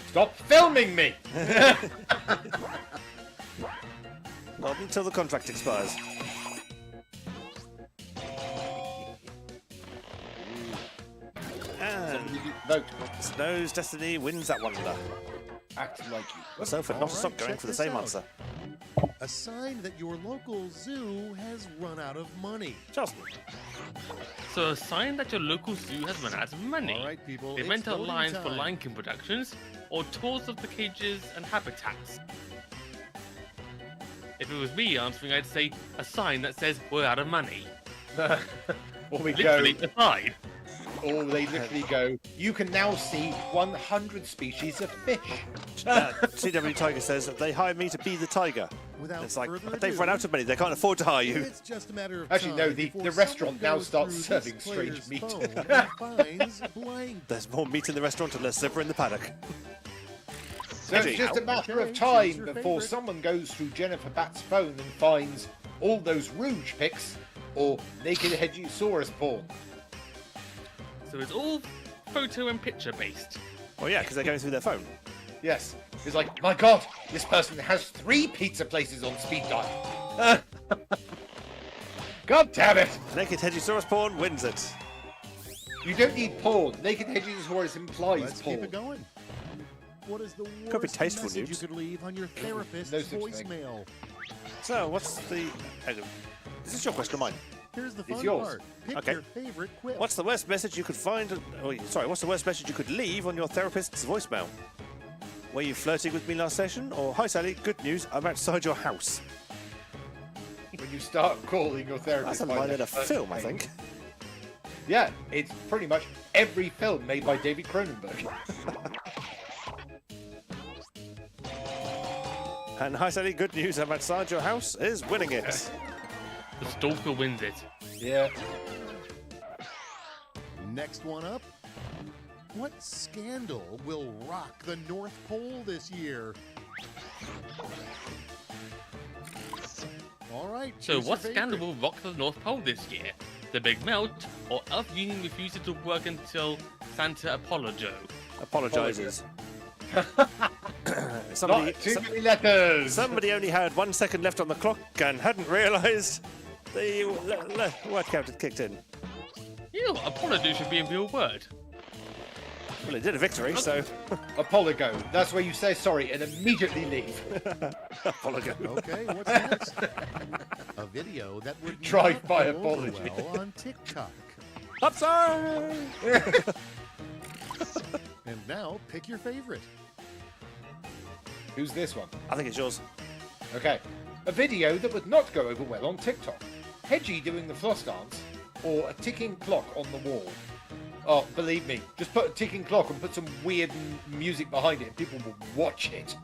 Stop filming me. Not until the contract expires. And Vote. Snow's Destiny wins that one. Act like you. So for All not a sock right, going check for the this same out. answer. A sign that your local zoo has run out of money. Justin. So a sign that your local zoo has run out of money. All right, people. They it's rent out voting lines for time. Lion King Productions or tours of the cages and habitats. If it was me answering, I'd say a sign that says we're out of money. Or we Literally, go. a sign. Or they literally go. You can now see 100 species of fish. CW Tiger says that they hired me to be the tiger. Without It's like, further but they've ado, run out of money. They can't afford to hire you. It's just a matter of Actually, no, time the before restaurant someone now goes starts through serving this strange player's meat. phone and finds blank. There's more meat in the restaurant and less zipper in the paddock. So it's just a matter of Okay, time choose your before favourite. someone goes through Jennifer Bat's phone and finds all those Rouge pics or naked Hedgeosaurus porn. So it's all photo and picture based. Oh yeah, because they're going through their phone. Yes. It's like, my God, this person has 3 pizza places on speed dial. God damn it! Naked Hedgeosaurus porn wins it. You don't need porn. Naked Hedgeosaurus implies Let's porn. keep it going. What is the Could be worst tasteful message news. you could leave on your therapist's No such thing. voicemail? So, what's the... Is this your question or mine? Here's the It's fun yours. part. Pick Okay. your favorite quip. What's the worst message you could find... what's the worst message you could leave on your therapist's voicemail? Were you flirting with me last session? Or, hi Sally, good news, I'm outside your house. When you start calling your therapist... That's a by line their in a first film, I name. think. Yeah, it's pretty much every film made by David Cronenberg. And hi Sally, good news, I'm outside your house is winning it. The stalker wins it. Yeah. Next one up. What scandal will rock the North Pole this year? All right. So choose your what favorite. scandal will rock the North Pole this year? The Big Melt, or Elf Union refuses to work until Santa Apologises. Not too many letters! Somebody only had 1 second left on the clock and hadn't realised the word count had kicked in. You know, apology should be a real word. Well, it did a victory, so... Apologo. That's where you say sorry and immediately leave. Apologo. Okay, what's next? A video that would Drive-by not go over apology. well on TikTok. Upside! And now, pick your favorite. Who's this one? I think it's yours. Okay. A video that would not go over well on TikTok. Hedgie doing the floss dance, or a ticking clock on the wall. Oh, believe me, just put a ticking clock and put some weird music behind it and people will watch it.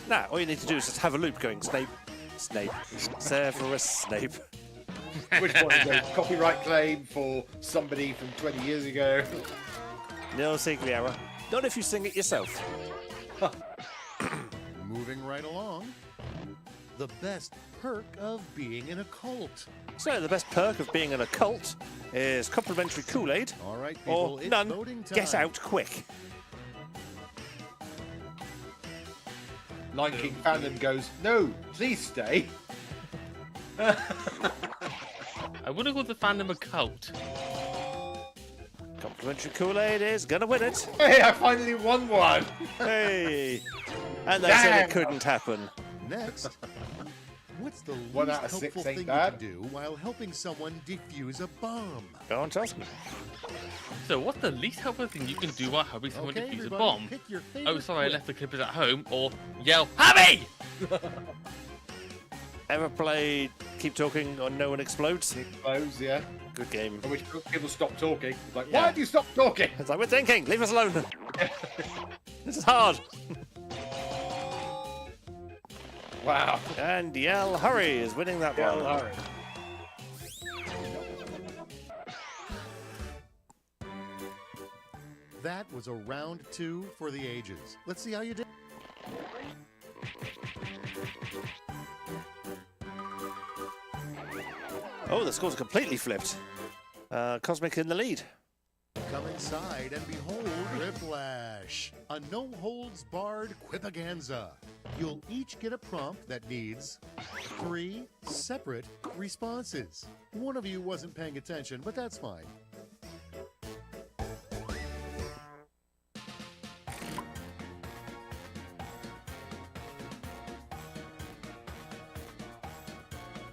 Now, all you need to do is just have a loop going Snape, Snape, Severus Snape. Which one is a copyright claim for somebody from 20 years ago? No Sigliera. Not if you sing it yourself. Moving right along. The best perk of being in a cult. So, the best perk of being in a cult is complimentary Kool-Aid, All right, people, or it's none, voting time. get out quick. Lion King fandom goes, no, please stay. I wouldn't call the fandom a cult. Complimentary Kool-Aid is gonna win it. Hey, I finally won one. Hey! And they said Damn. it couldn't happen. Next. What's the One least out of six helpful ain't thing bad. you can do while helping someone defuse a bomb? Go on, tell me. So what's the least helpful thing you can do while helping someone Okay, defuse a everybody, bomb? pick your favorite Oh, sorry, I quip. left the clippers at home. Or yell, Harry! Ever played Keep Talking or No One Explodes? Close, yeah. Good game. In which people stop talking. Like, Yeah. why have you stopped talking? It's like, we're thinking, leave us alone. This is hard. Wow. And Yell Hurry is winning that one. Hurry. That was a round 2 for the ages. Let's see how you did. Oh, the scores are completely flipped. Cosmic in the lead. Come inside and behold Whiplash, a no-holds-barred quipaganza. You'll each get a prompt that needs 3 separate responses. One of you wasn't paying attention, but that's fine.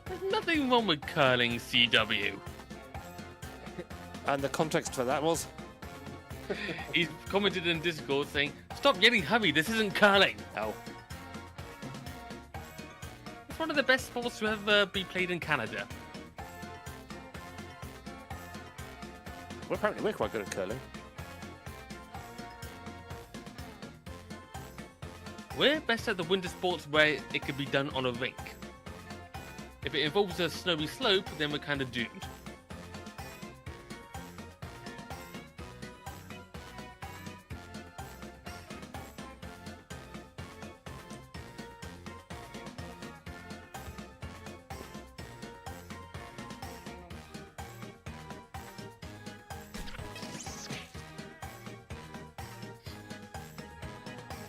There's nothing wrong with curling CW. And the context for that was... He's commented in Discord saying, stop yelling Harry, this isn't curling. Oh. It's one of the best sports to ever be played in Canada. Well, apparently we're quite good at curling. We're best at the winter sports where it can be done on a rink. If it involves a snowy slope, then we're kind of doomed.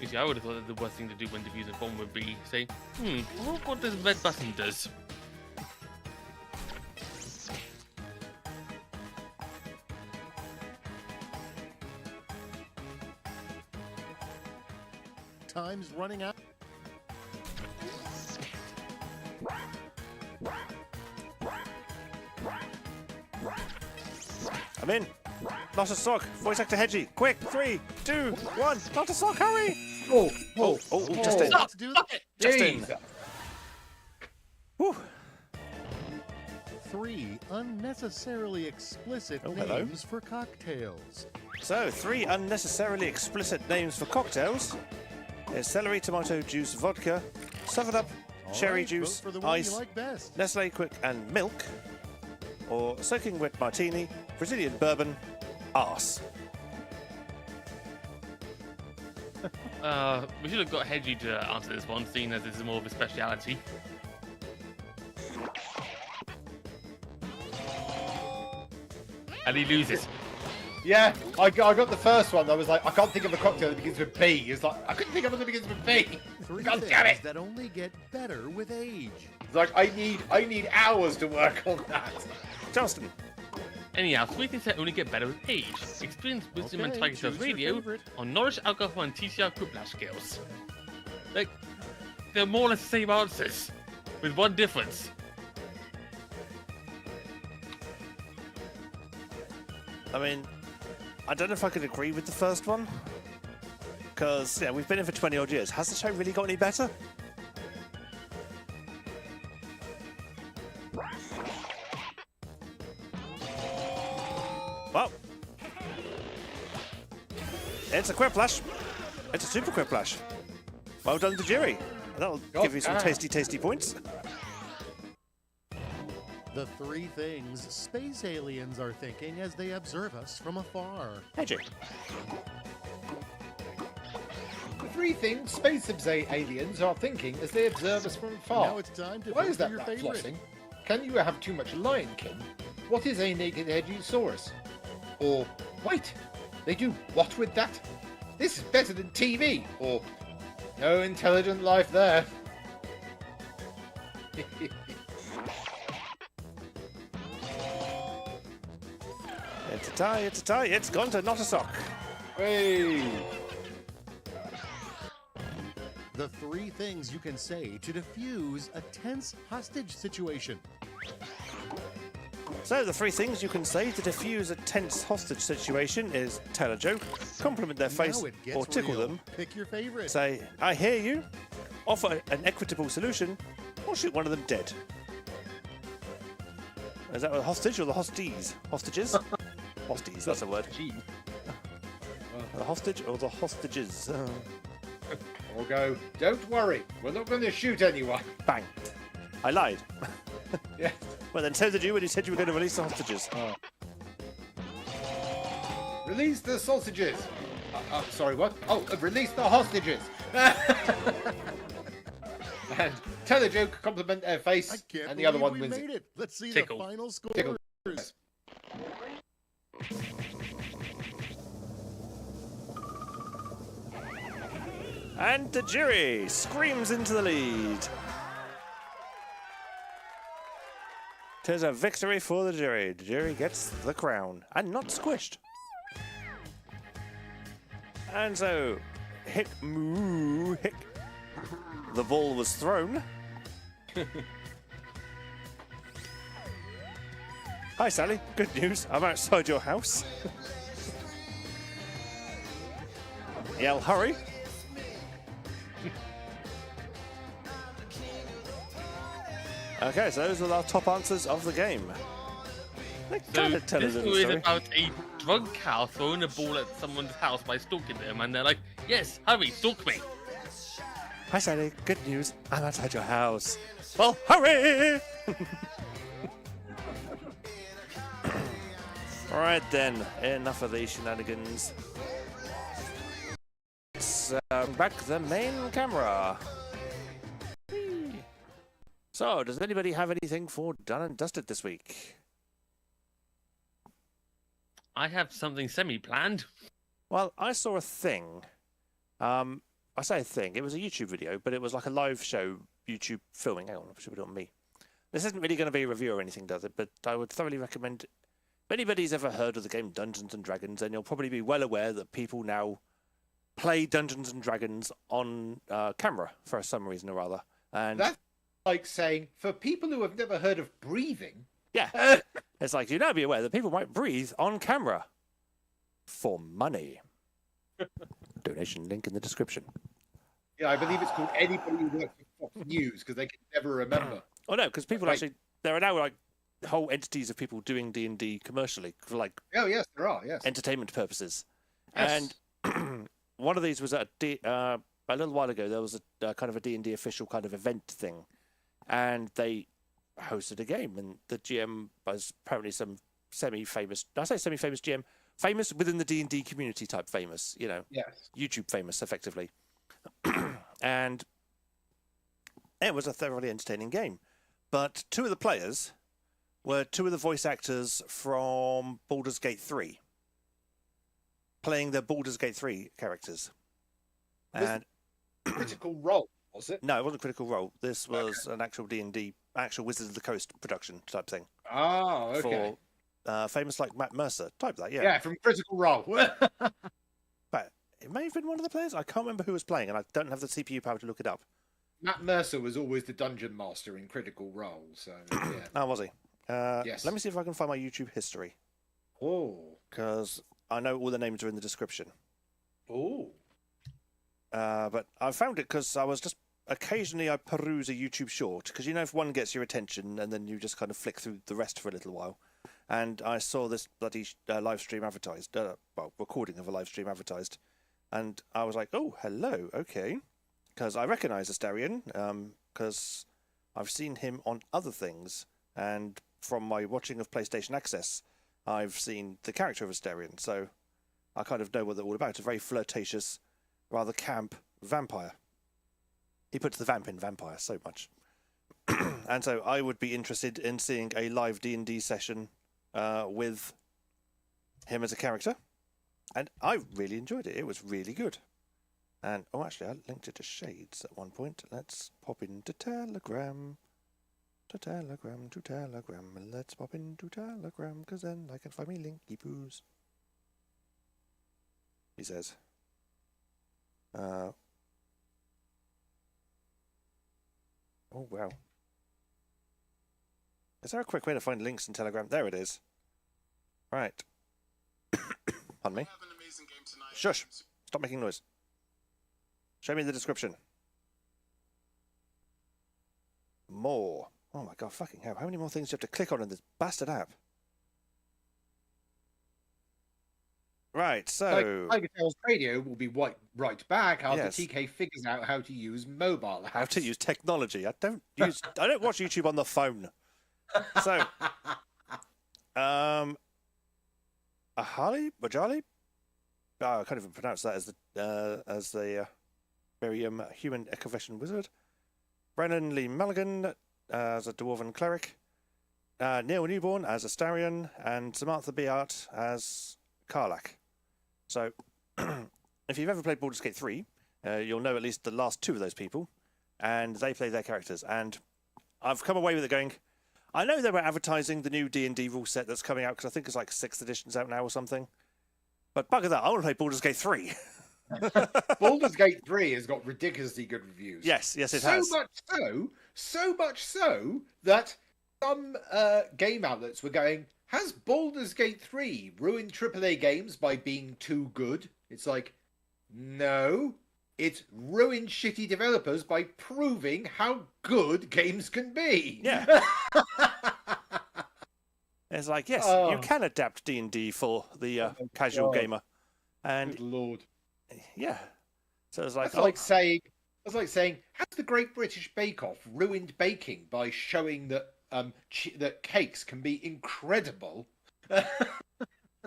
You see, I would have thought that the worst thing to do when defusing a bomb would be say, I wonder what this red button does. time's running out. I'm in. Not a sock. Voice actor Hedgie. Quick. 3, 2, 1. Not a sock. Hurry. Oh, Just in. Let's do Stop it! Just in. Jesus. Whew. 3 unnecessarily explicit hello. names for cocktails. So, 3 unnecessarily explicit names for cocktails. There's celery, tomato juice, vodka, 7-Up, All cherry right, juice, vote for the one ice, you like best. Nestle Quick and milk, or soaking wet martini, Brazilian bourbon, arse. We should have got Hedgie to answer this one, seeing as this is more of a speciality. And he loses. Yeah, I got the first one. I was like, I can't think of a cocktail that begins with B. It's like, I couldn't think of one that begins with B. 3 God things damn it! that only get better with age. It's like, I need hours to work on that. Justin. Anyhow, sweet things that only get better with age. Experience wisdom and Okay, TigerTails choose your Radio favorite. on Nourish Alcohol and TCR Quiplash skills. Like, they're more or less the same answers, with one difference. I mean, I don't know if I could agree with the first one. Because, yeah, we've been in for 20 odd years. Has the show really got any better? Well, it's a Quiplash. It's a super Quiplash. Well done to jury. That'll give you some tasty points. The 3 things space aliens are thinking as they observe us from afar. Hedgie. The 3 things space aliens are thinking as they observe us from afar. Now it's time to Why vote is for that your rat favorite. flossing? Can you have too much Lion King? What is a naked Hedgiosaurus? Or, wait, they do what with that? This is better than TV. Or, no intelligent life there. It's a tie, it's a tie. It's gone to not a sock. Hey! The 3 things you can say to defuse a tense hostage situation. So the 3 things you can say to defuse a tense hostage situation is tell a joke, compliment their face, Now it gets or tickle real. them. Pick your favorite. Say, I hear you, offer an equitable solution, or shoot one of them dead. Is that a hostage or the hosties? Hostages? Hosties, that's a word. The hostage or the hostages? Or go, don't worry, we're not going to shoot anyone. Bang. I lied. Yeah. Well, then so did you when you said you were going to release the hostages. Release the sausages. Sorry, what? Oh, release the hostages. And tell a joke, compliment their I face, can't and the other believe one we wins made it. it. Let's see Tickle. the final scores. Tickle. And the jury screams into the lead. Tis a victory for the jury. The jury gets the crown and not squished. And so, hick, moo, hick. The ball was thrown. Hi, Sally. Good news. I'm outside your house. Yell, hurry. Okay, so those are our top answers of the game. They So kind of tell us this a is story. about a drug cow throwing a ball at someone's house by stalking them, and they're like, yes, hurry, stalk me. Hi, Sally. Good news. I'm outside your house. Well, hurry! All right, then. Enough of these shenanigans. Let's back the main camera. Whee! So, does anybody have anything for Done and Dusted this week? I have something semi-planned. Well, I saw a thing. I say a thing. It was a YouTube video, but it was like a live show YouTube filming. Hang on, I should put it on me. This isn't really going to be a review or anything, does it? But I would thoroughly recommend. If anybody's ever heard of the game Dungeons and Dragons, then you'll probably be well aware that people now play Dungeons and Dragons on camera for some reason or other. And That's like saying, for people who have never heard of breathing, yeah, it's like, you now be aware that people might breathe on camera for money. Donation link in the description. yeah, I believe it's called anybody who works for Fox News because they can never remember. Oh no, because people Right. actually, there are now like whole entities of people doing D&D commercially for like Oh yes, there are. Yes. entertainment purposes. Yes. And one of these was at a little while ago. There was a kind of a D&D official kind of event thing, and they hosted a game, and the GM was apparently some semi-famous. Did I say semi-famous GM? Famous within the D&D community type famous, you know, Yes. YouTube famous, effectively. And it was a thoroughly entertaining game. But two of the players were two of the voice actors from Baldur's Gate 3, playing the Baldur's Gate 3 characters. Was- And Critical Role, was it? no, it wasn't Critical Role. This was an actual D&D, actual Wizards of the Coast production type thing. Oh, okay. For famous like Matt Mercer type that, yeah. Yeah, from Critical Role. But it may have been one of the players. I can't remember who was playing, and I don't have the CPU power to look it up. Matt Mercer was always the dungeon master in Critical Role, so yeah. Oh, was he? Yes. Let me see if I can find my YouTube history, Oh. because I know all the names are in the description. Oh. But I found it because I was just occasionally I peruse a YouTube short, because you know if one gets your attention and then you just kind of flick through the rest for a little while. And I saw this bloody live stream advertised, recording of a live stream advertised, and I was like, oh, hello, okay, because I recognise Astarion, because I've seen him on other things, and from my watching of PlayStation Access, I've seen the character of Astarion, so I kind of know what they're all about. A very flirtatious, rather camp vampire. He puts the vamp in vampire so much. And so I would be interested in seeing a live D&D session with him as a character. And I really enjoyed it. It was really good. And, oh, actually, I linked it to Shades at one point. Let's pop into Telegram. To Telegram. Let's pop into Telegram, because then I can find me linky poos. He says. Oh, wow. Is there a quick way to find links in Telegram? There it is. Right. Pardon me. Shush. Stop making noise. Show me the description. More. Oh my god, fucking hell. How many more things do you have to click on in this bastard app? Right, so... TigerTails Radio will be right back after Yes. TK figures out how to use mobile apps. How to use technology. I don't watch YouTube on the phone. So, Ahali Bajali. I can't even pronounce that as the very human Ecovision wizard. Brennan Lee Mulligan as a dwarven cleric. Neil Newborn as Astarion, and Samantha Beart as Karlach. So, if you've ever played Baldur's Gate 3, you'll know at least the last two of those people, and they play their characters. And I've come away with it going, I know they were advertising the new D&D rule set that's coming out, because I think it's like 6th edition's out now or something. But bugger that, I want to play Baldur's Gate 3. Baldur's Gate 3 has got ridiculously good reviews. Yes, it has. So much so that some game outlets were going, has Baldur's Gate 3 ruined AAA games by being too good? It's like, no. It's ruined shitty developers by proving how good games can be. Yeah. It's like, yes, you can adapt D&D for the casual gamer. And Good Lord. yeah. So it's like, That's like saying, has the Great British Bake Off ruined baking by showing that that cakes can be incredible?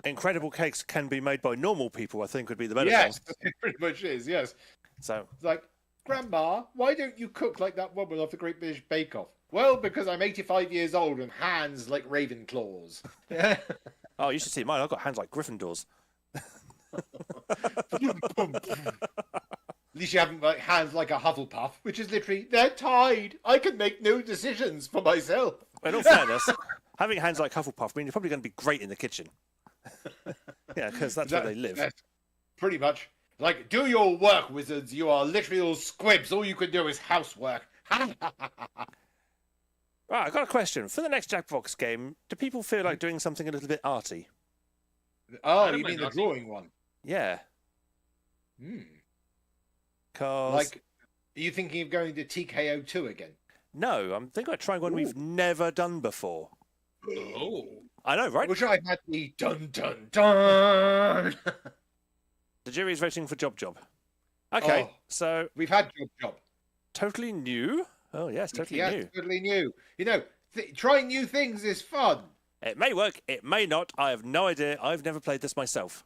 incredible cakes can be made by normal people, I think would be the better Yes, thing. it pretty much is. Yes. So, It's like, Grandma, why don't you cook like that woman off the Great British Bake Off? Well, because I'm 85 years old and hands like raven claws. oh, you should see mine. I've got hands like Gryffindors. At least you haven't got hands like a Hufflepuff, which is literally, they're tied. I can make no decisions for myself. In all fairness, having hands like Hufflepuff means you're probably going to be great in the kitchen. Yeah, because that's where they live. Yes, pretty much. Like, do your work, wizards. You are literally all squibs. All you can do is housework. Right, I got a question. For the next Jackbox game, do people feel like doing something a little bit arty? Oh, don't you mind mean the arty. drawing one? Yeah. Hmm. Cause... Like, are you thinking of going to TKO 2 again? No, I'm thinking about trying one we've never done before. Oh. I know, right? Which I've had the dun dun dun. The jury's voting for Job Job. Okay, Oh. so We've had Job. totally new. Oh, yes, totally Yes, new. totally new. You know, trying new things is fun. It may work, it may not. I have no idea. I've never played this myself.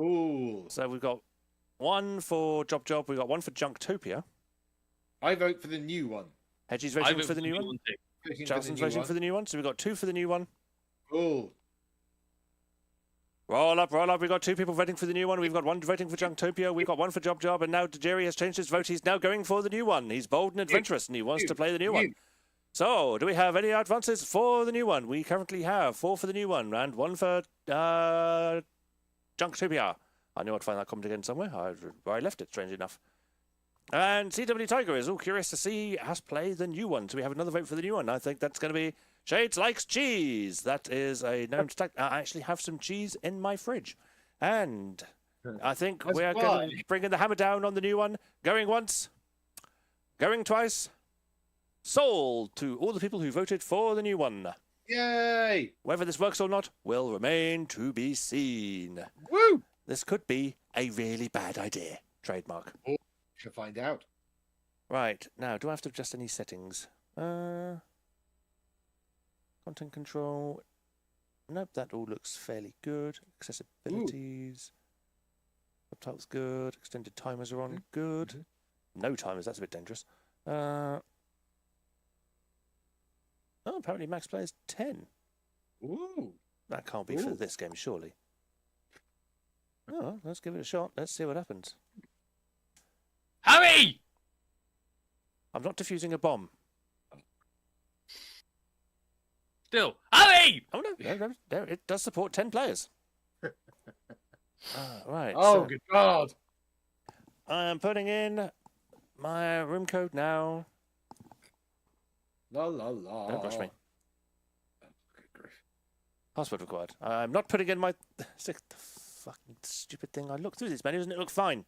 Ooh. So we've got one for Job Job. We've got one for Junktopia. I vote for the new one. Hedgie's I voting vote for the new one. too. Charleston's voting for the new one. So we've got two for the new one. Ooh. Roll up, roll up. We've got two people voting for the new one. We've got one voting for Junktopia. We've got one for Job Job. And now Jerry has changed his vote. He's now going for the new one. He's bold and adventurous and he wants to play the new one. So, do we have any advances for the new one? We currently have 4 for the new one and 1 for Junktopia. I knew I'd find that comment again somewhere. I left it, strangely enough. And CW Tiger is all curious to see us play the new one. So we have another vote for the new one. I think that's going to be Shades Likes Cheese. That is a known stack. I actually have some cheese in my fridge. And I think That's we're going to bring the hammer down on the new one. Going once, going twice. Sold to all the people who voted for the new one. Yay! Whether this works or not will remain to be seen. Woo! This could be a really bad idea. Trademark. Should find out. Right, now, do I have to adjust any settings? Content control. Nope, that all looks fairly good. Accessibilities. Subtitles good. Extended timers are on. Good. No timers, that's a bit dangerous. Oh, apparently max player is 10. Ooh. That can't be for Ooh. this game, surely. Oh, let's give it a shot. Let's see what happens. Hurry! I'm not defusing a bomb. Still, hurry! Oh, no, it does support 10 players. Right. Oh, so good God. I am putting in my room code now. La la la. Don't rush me. Oh, good grief. Password required. I'm not putting in my... the fucking stupid thing. I looked through these menus and it looked fine.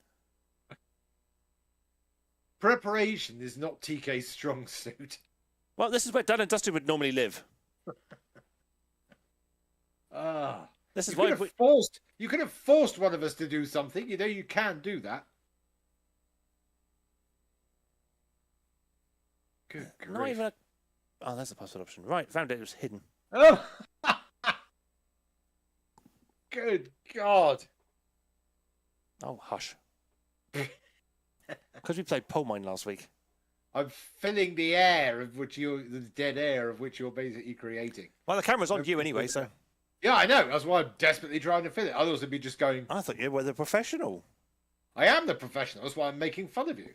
Preparation is not TK's strong suit. Well, this is where Dun and Dusty would normally live. Ah. This is You why could have forced one of us to do something. You know you can do that. Good grief. not even a... Oh, that's the password option. Right, found it. It was hidden. Oh. Good God. Oh, hush. Because we played Pole Mine last week. I'm filling the dead air of which you're basically creating. Well, the camera's on you anyway, so... Yeah, I know. That's why I'm desperately trying to fill it. Otherwise, I'd be just going, I thought you were the professional. I am the professional. That's why I'm making fun of you.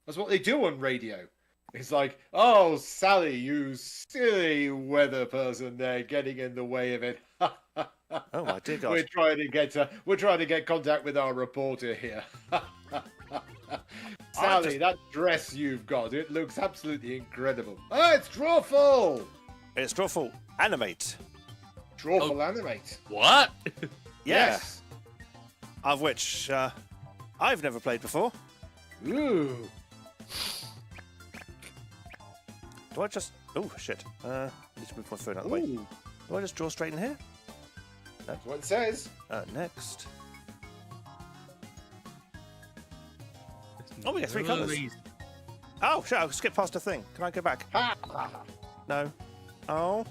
That's what they do on radio. It's like, oh, Sally, you silly weather person there getting in the way of it. Oh, my dear God. We're trying to get contact with our reporter here. Sally, that dress you've got, it looks absolutely incredible. Oh, it's Drawful! It's Drawful. Animate. Drawful Animate. What? Yeah. Yes. Of which I've never played before. Ooh. Do I just... Oh, shit. I need to move my phone out of the way. Ooh. Do I just draw straight in here? That's what it says. Next. Oh, we get 3 colours. Oh, shit, I'll skip past a thing. Can I go back? Ha! No. Oh.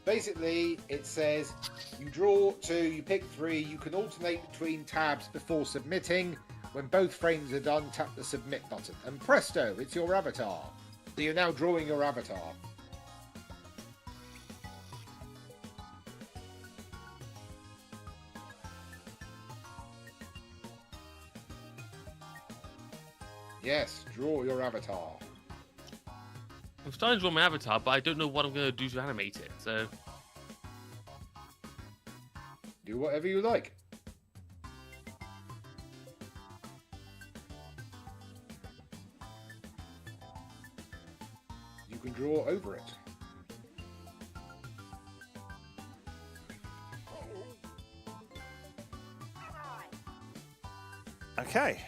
Basically, it says you draw 2, you pick 3, you can alternate between tabs before submitting. When both frames are done, tap the submit button. And presto, it's your avatar. So you're now drawing your avatar. Yes, draw your avatar. I'm starting to draw my avatar, but I don't know what I'm going to do to animate it, so... Do whatever you like. can draw over it. Okay.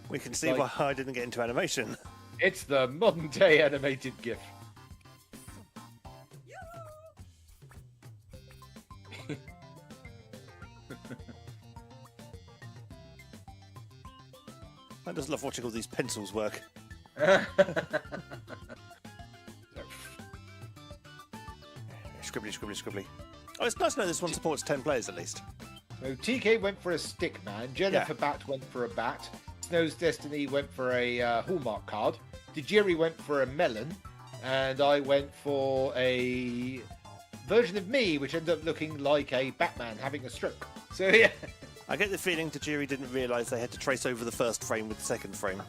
We can see why I didn't get into animation. It's the modern day animated GIF. I just love watching all these pencils work. Scribbly, scribbly, scribbly. Oh, it's nice to know this one supports 10 players at least. So TK went for a stick man, Jennifer Bat went for a bat, Snow's Destiny went for a Hallmark card, Dejiri went for a melon, and I went for a version of me, which ended up looking like a Batman having a stroke. So yeah. I get the feeling Tajiri didn't realise they had to trace over the first frame with the second frame.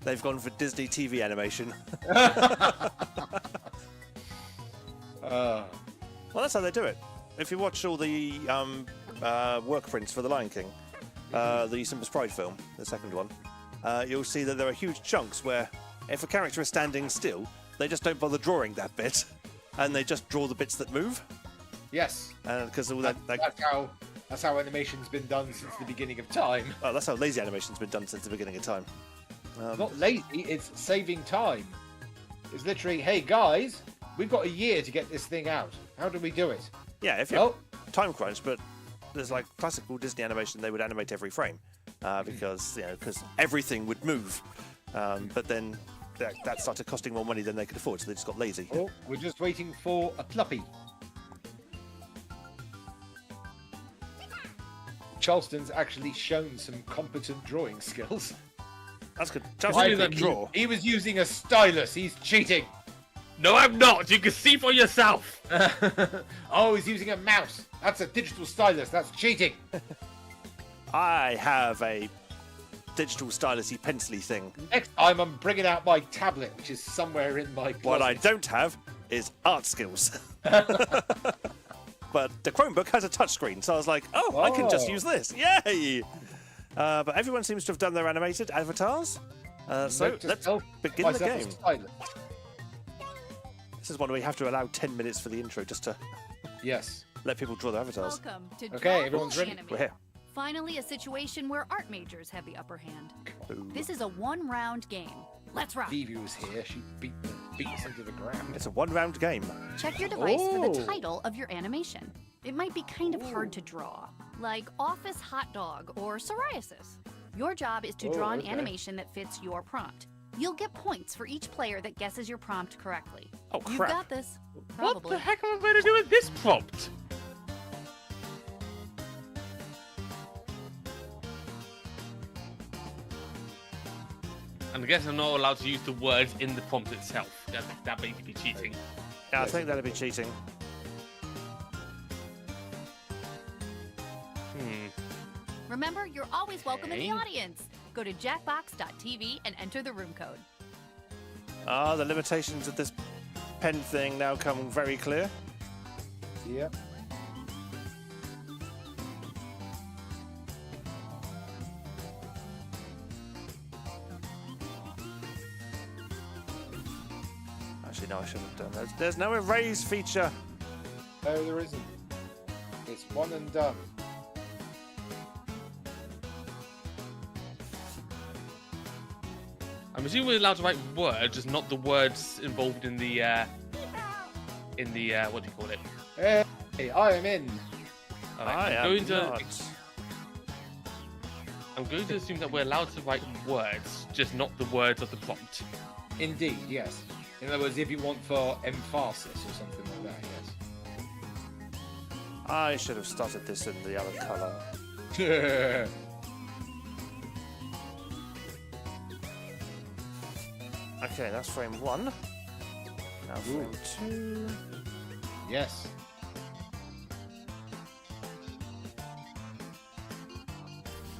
They've gone for Disney TV animation. Well, that's how they do it. If you watch all the work prints for The Lion King, the Simba's Pride film, the second one, you'll see that there are huge chunks where if a character is standing still, they just don't bother drawing that bit, and they just draw the bits that move. Yes. Because all that's how animation's been done since the beginning of time. Oh, that's how lazy animation's been done since the beginning of time. Not lazy, it's saving time. It's literally, hey guys, we've got a year to get this thing out. How do we do it? Yeah, if you're time crunch, but there's like classical Disney animation, they would animate every frame because everything would move. But then that started costing more money than they could afford, so they just got lazy. Oh, we're just waiting for a pluppy. Charleston's actually shown some competent drawing skills. That's good. Charleston can draw. He was using a stylus. He's cheating. No, I'm not. You can see for yourself. Oh, he's using a mouse. That's a digital stylus. That's cheating. I have a digital stylus-y pencil-y thing. Next time I'm bringing out my tablet, which is somewhere in my closet. What I don't have is art skills. But the Chromebook has a touchscreen, so I was like, I can just use this. Yay! But everyone seems to have done their animated avatars. So let's begin the game. This is one we have to allow 10 minutes for the intro just to let people draw their avatars. Welcome to Okay, everyone's ready. We're here. Finally, a situation where art majors have the upper hand. This is a one-round game. Let's rock. Phoebe was here. She beat us into the ground. It's a one-round game. Check your device for the title of your animation. It might be kind of hard to draw, like office hot dog or psoriasis. Your job is to draw an animation that fits your prompt. You'll get points for each player that guesses your prompt correctly. Oh, crap. You've got this. Probably. What the heck am I going to do with this prompt? And I guess I'm not allowed to use the words in the prompt itself. That may be cheating. Yeah, I think that'd be cheating. Remember, you're always welcome in the audience. Go to jackbox.tv and enter the room code. The limitations of this pen thing now come very clear. Yep. Actually, no, I should have done that. There's no erase feature. No, there isn't. It's one and done. I'm assuming we're allowed to write words, just not the words involved in the what do you call it? Hey, I am in. I'm going to assume that we're allowed to write words, just not the words of the prompt. Indeed, yes. In other words, if you want for emphasis or something like that, yes. I should have started this in the other colour. Okay, that's frame 1. Now frame 2. Yes.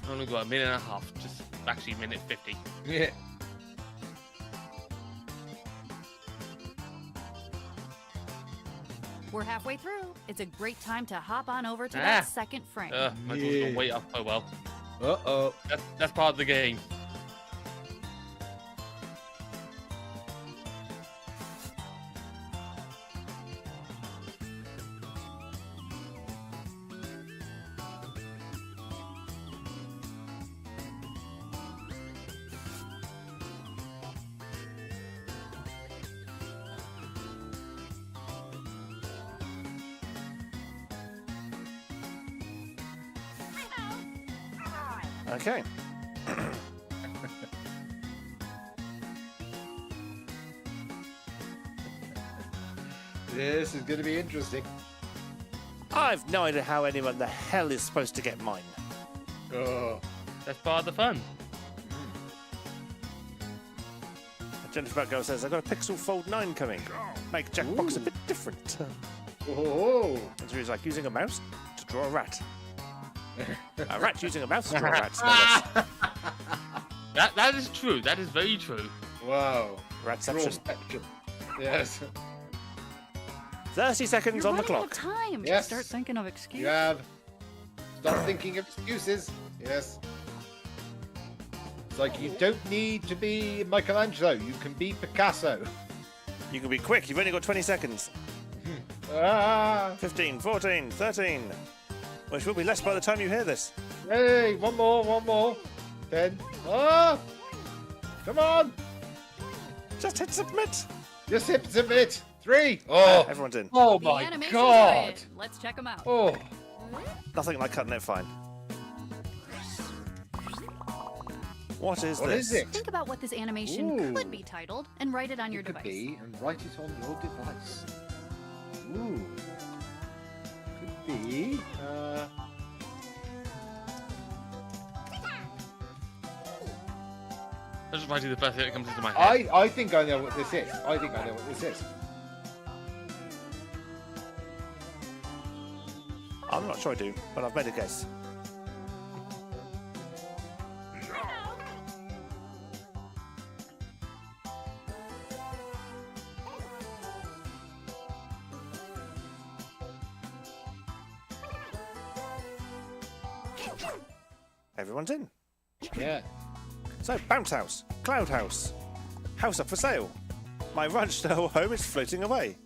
Only got a minute and a half. Just actually minute 50. Yeah. We're halfway through. It's a great time to hop on over to that second frame. My door's gonna wait up. Oh well. Uh-oh. That's part of the game. Okay. This is going to be interesting. I've no idea how anyone the hell is supposed to get mine. Oh. That's part of the fun. Jennifer Batgirl says, I've got a Pixel Fold 9 coming. Make Jackbox a bit different. Oh. And she's like using a mouse to draw a rat. A rat using a mouse to draw a rat. No less. That is true. That is very true. Wow. Ratception. Spectrum. Yes. 30 seconds You're on the running out clock. of time. Yes. Start thinking of excuses. You have. Stop thinking of excuses. Yes. It's like you don't need to be Michelangelo. You can be Picasso. You can be quick. You've only got 20 seconds. 15, 14, 13. Which will be less by the time you hear this. Hey, one more. 10. Ah! Come on! Just hit submit. Just hit submit. 3. Oh! Everyone's in. Oh The my animations god! are in. Let's check them out. Oh! Nothing like cutting it fine. What is What this? is it? Think about what this animation Ooh. could be titled and write it on your It could device. be, and write it on your device. Ooh. Could be. That's just writing the first thing that comes into my head. I think I know what this is. I'm not sure I do, but I've made a guess. Everyone's in. Yeah. So, Bounce House, Cloud House, House Up for Sale. My ranch-style home is floating away.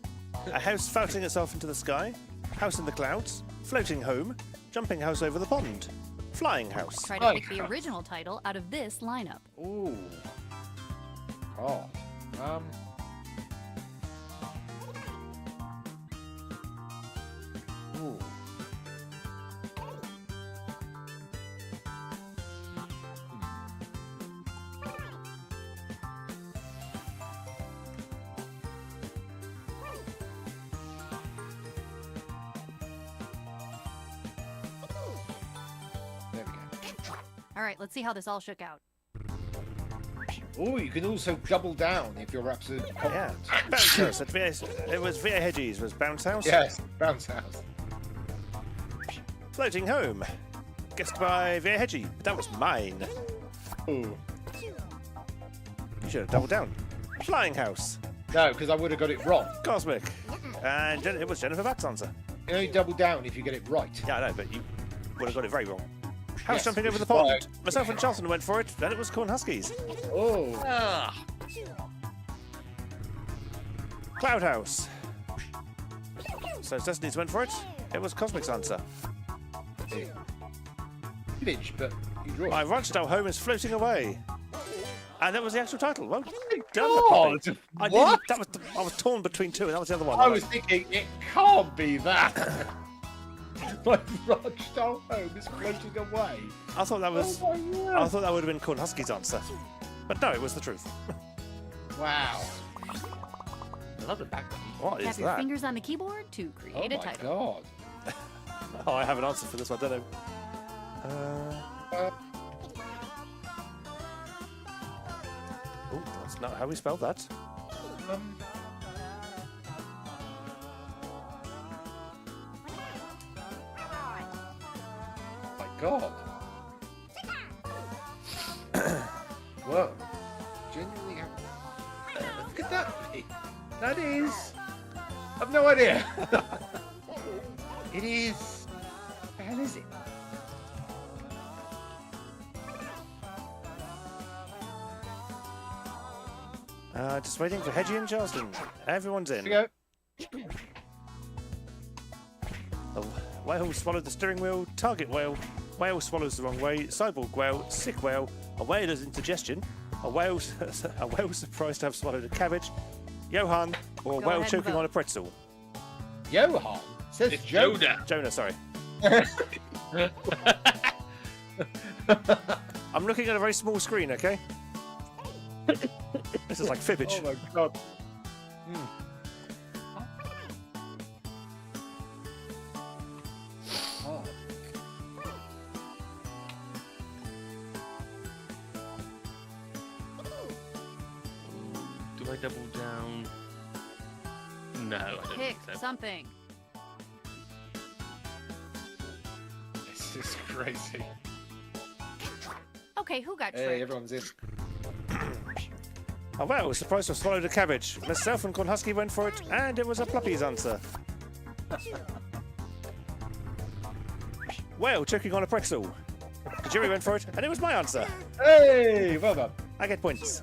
A house floating itself into the sky. House in the clouds. Floating home. Jumping house over the pond. Flying house. Try to pick the original title out of this lineup. Ooh. Oh. Ooh. There we go. All right, let's see how this all shook out. Oh, you can also double down if you're absolutely Yeah. confident. Bounce House. It was V.A. Hedges was Bounce House. Yes, bounce house. Floating home. Guessed by V.A. Hedgie. That was mine. Ooh. You should have doubled down. Flying house. No, because I would have got it wrong. Cosmic. And it was Jennifer Batt's answer. You only double down if you get it right. Yeah, I know, but you would have got it very wrong. House Yes, jumping which over the is why pond. Myself and Charlton went for it, then it was Corn Huskies. Oh. Ah, Cloud House. So Destiny's went for it. It was Cosmic's answer. Image, but you draw. My ranch-style home is floating away. And that was the actual title. Well done, God, Poppy. I what? I was torn between two, and that was the other one. I was thinking it can't be that. My ranch-style home is floating away. I thought that was. Oh my I God. thought that would have been Corn Huskies' answer. But no, it was the truth. Wow. I love the background. What Tap is your that? fingers on the keyboard to Oh create a my title. God. Oh, I have an answer for this one, don't I? Oh, that's not how we spelled that. My God. Whoa. Genuinely have... What could that be? That is... I've no idea. It is... What the hell is it? Just waiting for Hedgie and Charleston. Everyone's in. Here we go. The whale swallowed the steering wheel. Target whale. Whale swallows the wrong way. Cyborg whale. Sick whale. A whale has indigestion. A whale surprised to have swallowed a cabbage. Johan, or a Go whale ahead and choking vote. on a pretzel. Johan? Says It's Jonah. Yoda. Jonah, sorry. I'm looking at a very small screen, okay? This is like fibbage. Oh my god. Oh. Do I double down? No, I don't Pick think so. something. This is crazy. Okay, who got Hey, tricked? everyone's in. A whale was surprised to have swallowed a cabbage. Myself and Cornhusky went for it, and it was a Pluppy's answer. Whale choking on a pretzel. Jerry went for it, and it was my answer. Hey, well done. I get points.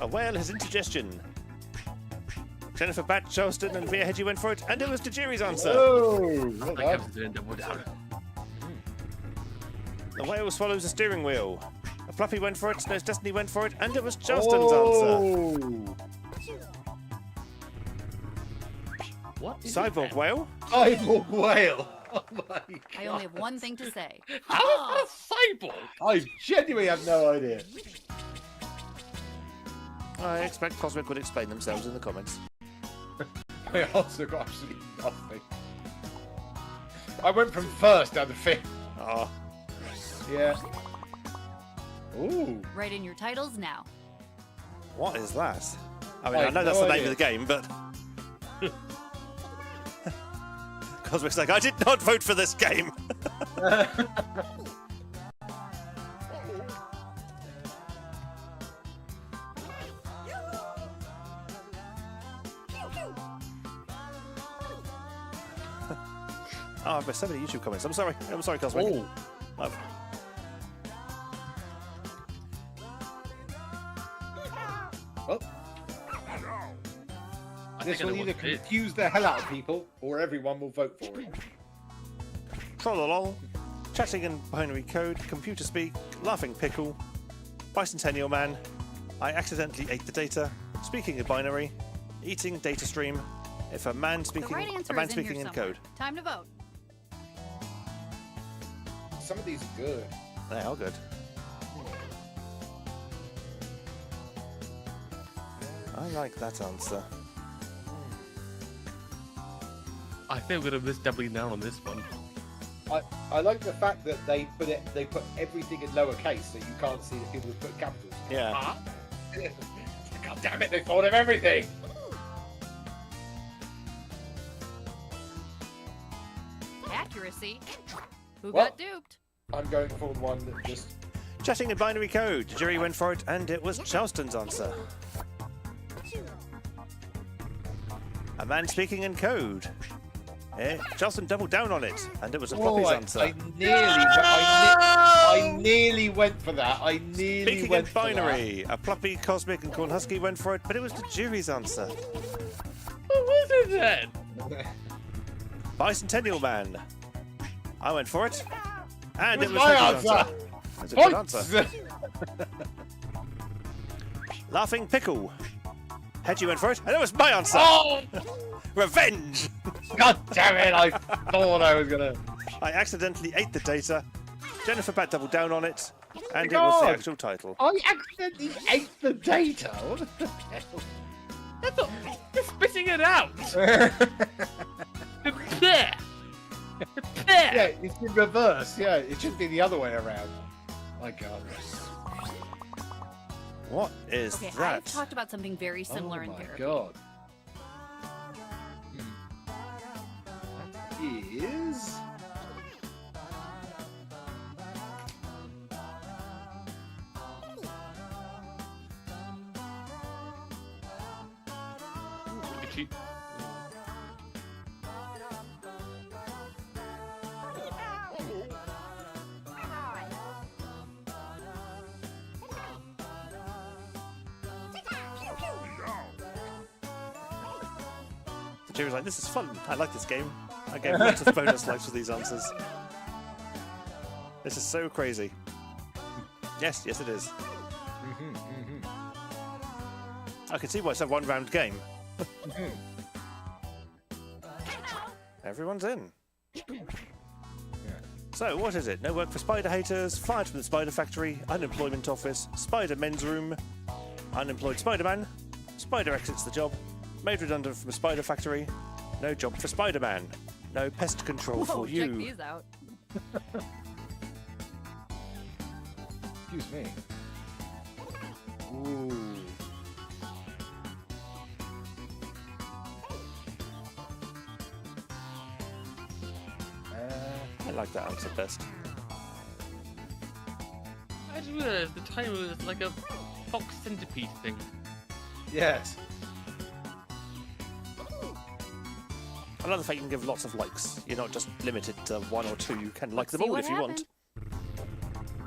A whale has indigestion. Jennifer Bat, Charleston, and Via Hedgie went for it, and it was Tajiri's answer. Oh, well I done. was doing double down. The whale swallows a steering wheel. A Fluffy went for it, Snow's Destiny went for it, and it was Charleston's answer. What? is Cyborg it? whale? Cyborg whale. Oh my god. I only have one thing to say. How is that a cyborg? I genuinely have no idea. I expect Cosmic would explain themselves in the comments. I also got absolutely nothing. I went from first down to fifth. Oh, Yeah. Ooh. Write in your titles now. what is that? I mean, I I have know that's no the name idea. of the game, but... Cosmic's like, I did not vote for this game. Oh, I've missed so many YouTube comments. I'm sorry, Cosmic. Oh. I've- Well, I this think I will know either what it is. confuse the hell out of people, or everyone will vote for it. Trollolol, chatting in binary code, computer speak, laughing pickle, bicentennial man, I accidentally ate the data, speaking in binary, eating data stream, if a man The speaking, right answer a man is in speaking here in somewhere. code. Time to vote. Some of these are good. They are good. I like that answer. I think we're gonna miss doubling down on this one. I like the fact that they put everything in lowercase, so you can't see the people who put capitals. Yeah. Ah, God damn it! They thought of everything. Accuracy. Who What? got duped? I'm going for the one that just. Chatting in binary code, Jerry went for it, and it was Charleston's answer. A man speaking in code. Charleston doubled down on it, and it was a Floppy's answer. I nearly went for that. I nearly Speaking in went for that. binary, a Pluppy, Cosmic, and Cornhusky went for it, but it was the jury's answer. what was it then? Bicentennial Man. I went for it, and it It was was my Hedgie's answer. That's a good Points. answer. Laughing Pickle. Hedgie went for it, and it was my answer. Oh, Revenge! God damn it! I thought I was gonna. I accidentally ate the data. Jennifer Bat doubled down on it, and it God. was the actual title. I accidentally ate the data. What the hell? I thought you're spitting it out. Yeah, it's in reverse. Yeah, it should be the other way around. My God. What is Okay, I've that? talked about something very similar oh in my therapy. God. Is shoot. The jury's like, this is fun. I like this game. I gave lots of bonus lives for these answers. This is so crazy. Yes, yes it is. I can see why it's a one-round game. Everyone's in. So, what is it? No work for spider haters, fired from the spider factory, unemployment office, spider men's room, unemployed Spider-Man, spider exits the job, made redundant from a spider factory, no job for Spider-Man, no pest control Whoa, for you. check these out. Excuse me. Ooh. I like that answer best. I just realised the timer was like a fox centipede thing. Yes. I love the fact you can give lots of likes. You're not just limited to one or two. You can like Let's them see all what if you happened.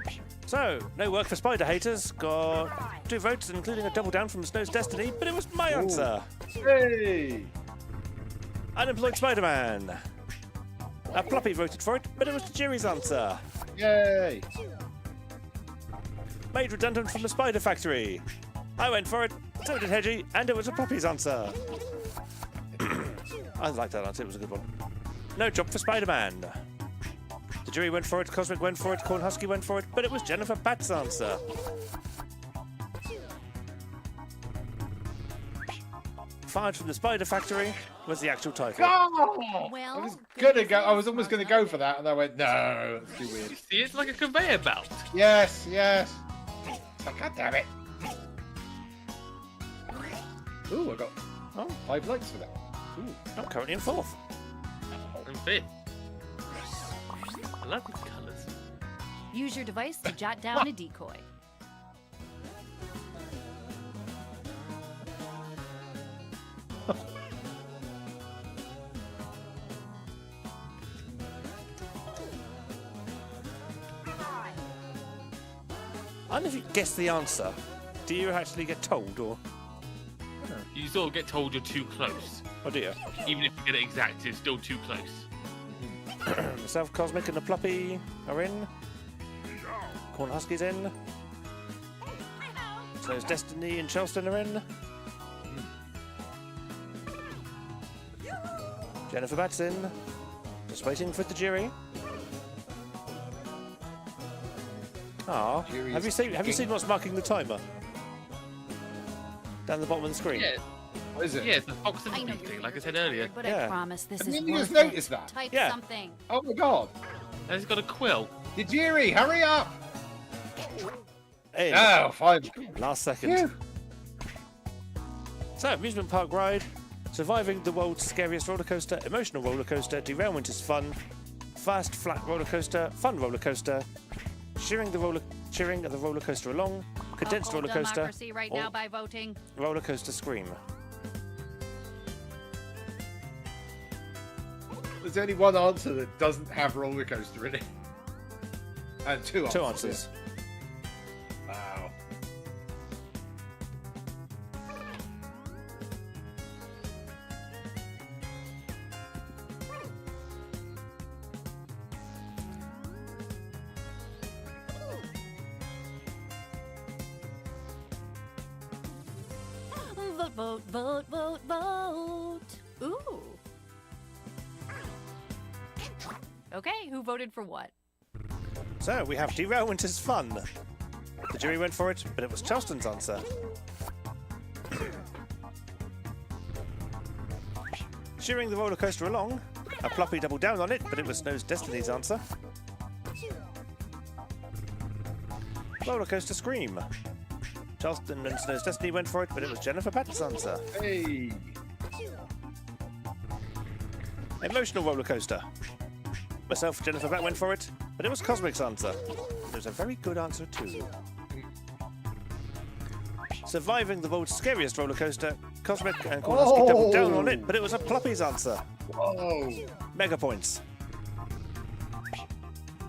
want. So, no work for spider haters. Got 2 votes, including a double down from Snow's Destiny, but it was my answer. Hey! Unemployed Spider-Man. Ploppy voted for it, but it was the jury's answer. Yay! Made redundant from the spider factory. I went for it, so did Hedgie, and it was a Ploppy's answer. I like that answer, it was a good one. No job for Spider-Man. The jury went for it, Cosmic went for it, Cornhusky went for it, but it was Jennifer Pat's answer. Fired from the spider factory was the actual title. Oh! Well, I was good gonna go. I was news, almost gonna go for that, and I went, no, that's too weird. You see, it's like a conveyor belt. Yes, yes. Oh, God damn it. Ooh, I got 5 likes for that. Ooh. I'm currently in 4th. And fifth. I love the colours. Use your device to jot down a decoy. I don't know if you guess the answer. Do you actually get told, or You sort of get told you're too close. do you? Even if you get it exact, it's still too close. Myself, Cosmic, and the Ploppy are in. Cornhusky's in. So is Destiny and Charleston are in. Jennifer Bat's in. Just waiting for the jury. Ah, Jury have you is seen kicking. what's marking the timer? Down the bottom of the screen. Yeah, What is it? yeah, it's the fox I know centipede you're thing, like I said tired, earlier. but Yeah. I promise this I is didn't even worth notice it. that. Type Yeah. something. Oh my God. And it's got a quill. The jury, hurry up! In. Oh, 5. Last second. Phew. So, amusement park ride. Surviving the world's scariest roller coaster. Emotional roller coaster. Derailment is fun. Fast, flat roller coaster. Fun roller coaster. Cheering the roller coaster along. Condensed Uphold roller coaster. democracy right now or by voting. roller coaster scream. There's only one answer that doesn't have roller coaster in it. And 2 answers. 2 answers. Wow. Vote, vote, vote, vote, vote. Ooh. Okay, who voted for what? So, we have derailment is fun. The jury went for it, but it was Charleston's answer. Cheering the roller coaster along. A Ploppy doubled down on it, but it was Snow's Destiny's answer. Roller coaster scream. Charleston and Snow's Destiny went for it, but it was Jennifer Pat's answer. Hey. Emotional roller coaster. Myself, Jennifer Pat went for it, but it was Cosmic's answer. It was a very good answer too. Surviving the world's scariest roller coaster. Cosmic and Cornhusker doubled down on it, but it was a Pluppy's answer. Whoa. Mega points.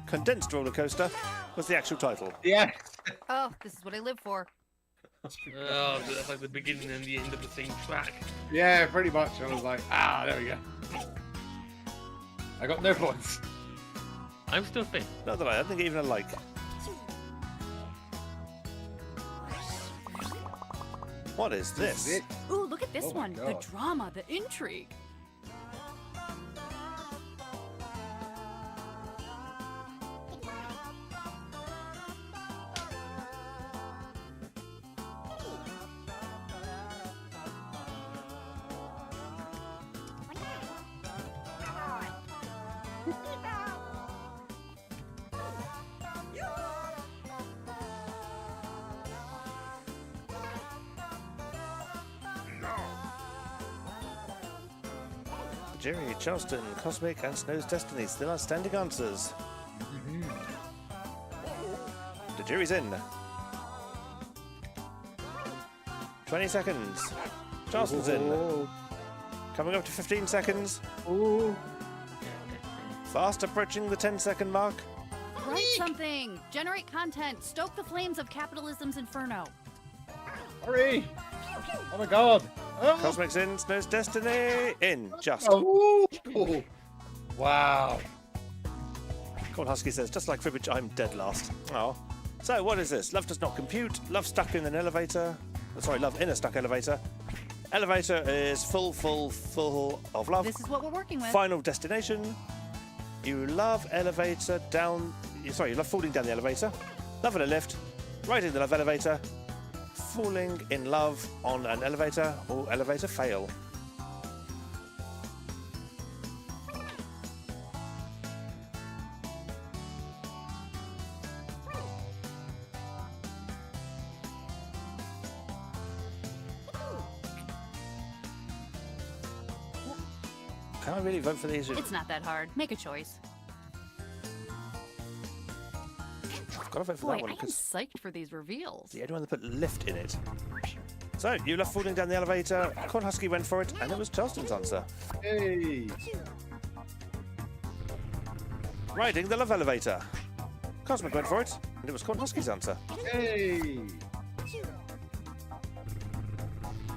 Condensed roller coaster was the actual title. Yeah. Oh, this is what I live for. Oh, that's like the beginning and the end of the same track. Yeah, pretty much. I was like, there we go. I got no points. I'm still fit. Not that I don't think even a like. What is This is this? it. Ooh, look at this Oh my one. The God. drama, the intrigue. Jerry, Charleston, Cosmic, and Snow's Destiny still outstanding answers. The jury's in. 20 seconds. Charleston's in. Coming up to 15 seconds. Fast approaching the 10-second mark. Write something. Generate content. Stoke the flames of capitalism's inferno. Hurry! Oh my god! Oh. Cosmic's in, Snow's Destiny in. Just. Oh. Wow. Corn Husky says, just like Fibbage, I'm dead last. Oh. So, what is this? Love does not compute. Love stuck in an elevator. Sorry, love in a stuck elevator. Elevator is full of love. This is what we're working with. Final destination. You love elevator down. Sorry, you love falling down the elevator. Love in a lift. Riding the love elevator. Falling in love on an elevator or elevator fail. Can I really vote for these? It's not that hard. Make a choice. I've got to vote for Boy, that one I am because psyched for these reveals. the only one that put lift in it. So, you love falling down the elevator. Corn Husky went for it, and it was Charleston's answer. Hey. Riding the love elevator. Cosmic went for it, and it was Corn Husky's answer. Hey.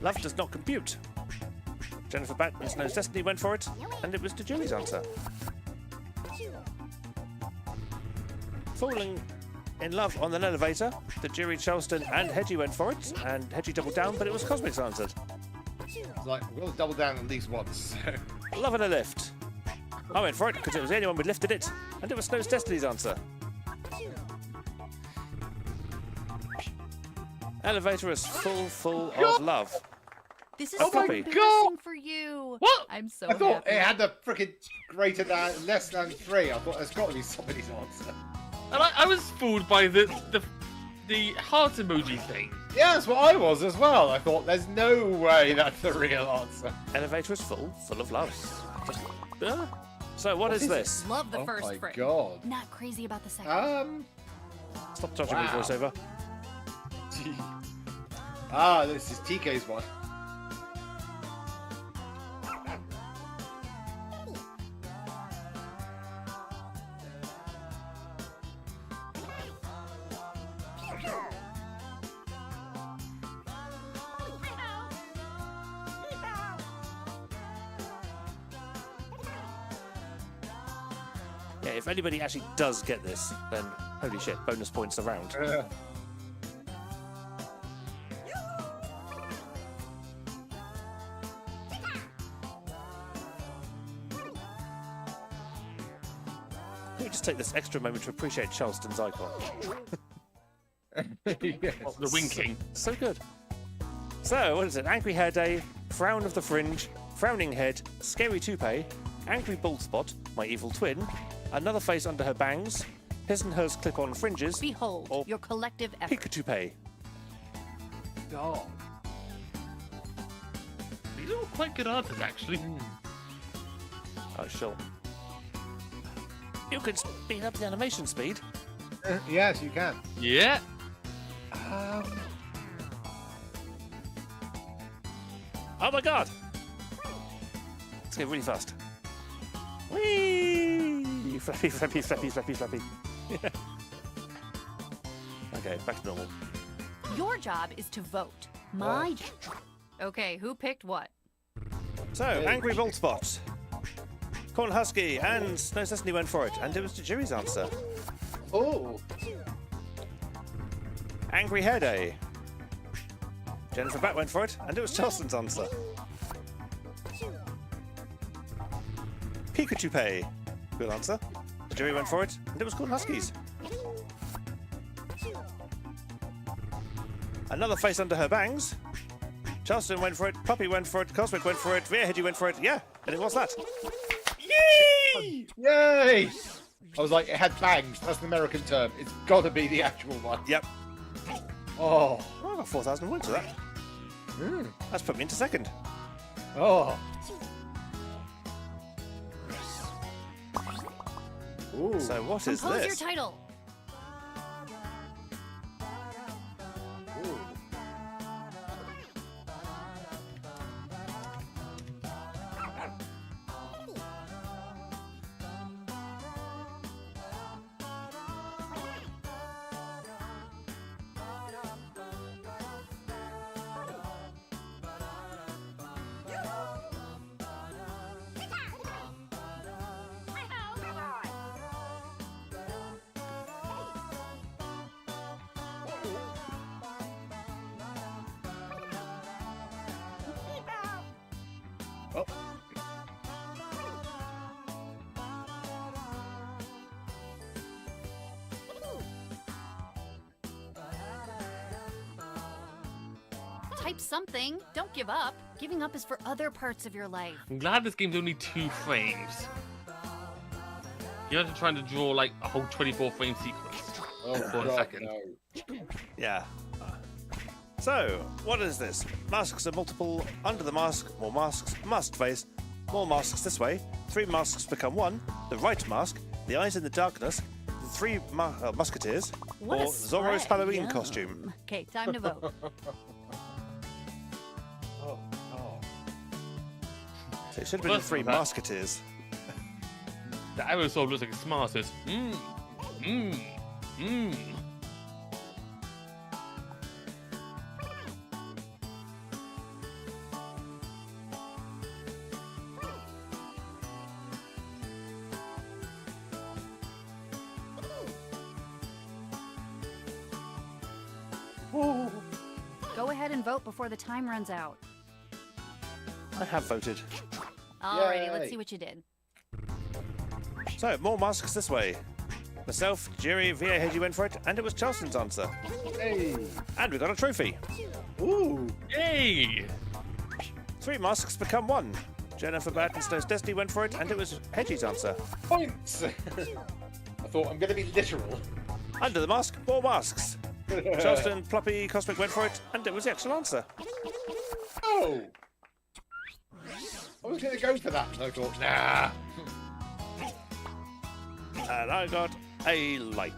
Love does not compute. Jennifer Batten, Snow's Destiny went for it, and it was to Julie's answer. Falling in love on an elevator. The jury, Charleston, and Hedgie went for it, and Hedgie doubled down, but it was Cosmic's answered. It's like, we'll double down at least once. So. Love in a lift. I went for it because it was the only one who lifted it, and it was Snow's Destiny's answer. Elevator is full of love. This is Oh so my embarrassing God! for you. What? I'm so I thought happy. it had the freaking greater than, less than 3. I thought there's got to be somebody's answer. And I was fooled by the heart emoji thing. Yeah, that's what I was as well. I thought there's no way that's the real answer. Elevator is full of love. So what is this? Love the Oh first my frame. god. Not crazy about the second. Stop touching me, Wow. voiceover. This is TK's one. Yeah, if anybody actually does get this, then holy shit, bonus points around. Let me just take this extra moment to appreciate Charleston's icon. Yes. The winking. So good. So, what is it? Angry Hair Day, Frown of the Fringe, Frowning Head, Scary Toupee, Angry Bald Spot, My Evil Twin, Another Face Under Her Bangs, His and Hers Clip-On Fringes, Behold or your collective effort. Pika-Toupee. God. These are all quite good answers, actually. Oh, sure. You can speed up the animation speed. Yes, you can. Yeah. Oh my god! Let's go really fast. Whee! Flappy, flappy, flappy, flappy, flappy. Okay, back to normal. Your job is to vote. My. Okay, who picked what? So, Angry Boltspot, Corn Husky, and Snow Sesame went for it, and it was the jury's answer. Oh. Angry Hairday, Jennifer Bat went for it, and it was Charleston's answer. Pikachu Pay, good answer. The jury went for it, and it was Corn Huskies. Another face under her bangs. Charleston went for it, Puppy went for it, Cosmic went for it, Veerhead went for it, yeah, and it was that. Yay! Yay! I was like, it had bangs. That's the American term. It's got to be the actual one. Yep. Oh. Oh, I got 4,000 points for that. That's put me into second. Oh. Ooh. So what is Compose this? your title. Ooh. Oh. Type something. Don't give up. Giving up is for other parts of your life. I'm glad this game's only 2 frames. You have to try to draw like a whole 24 frame sequence Oh, for a God, second. no. Yeah. So, what is this? Masks are multiple. Under the mask, more masks. Masked face, more masks this way. 3 masks become 1. The right mask, the eyes in the darkness, the 3 musketeers, What or a Zorro's sweat. Halloween Yum. costume. Okay, time to vote. Oh, oh. So it should have been the First 3 of all, that- musketeers. The aerosol looks like a smile says, Go ahead and vote before the time runs out. I have voted. Alrighty, Yay. let's see what you did. So, more masks this way. Myself, Jerry, VA Hedgie went for it, and it was Charleston's answer. Hey. And we got a trophy. Ooh. Yay! 3 masks become 1. Jennifer Bat and Snow's Destiny went for it, and it was Hedgie's answer. Points. I thought I'm going to be literal. Under the mask, more masks. Charleston, Ploppy, Cosmic went for it, and it was the actual answer. Oh. I was going to go for that, and I thought, nah. And I got a like.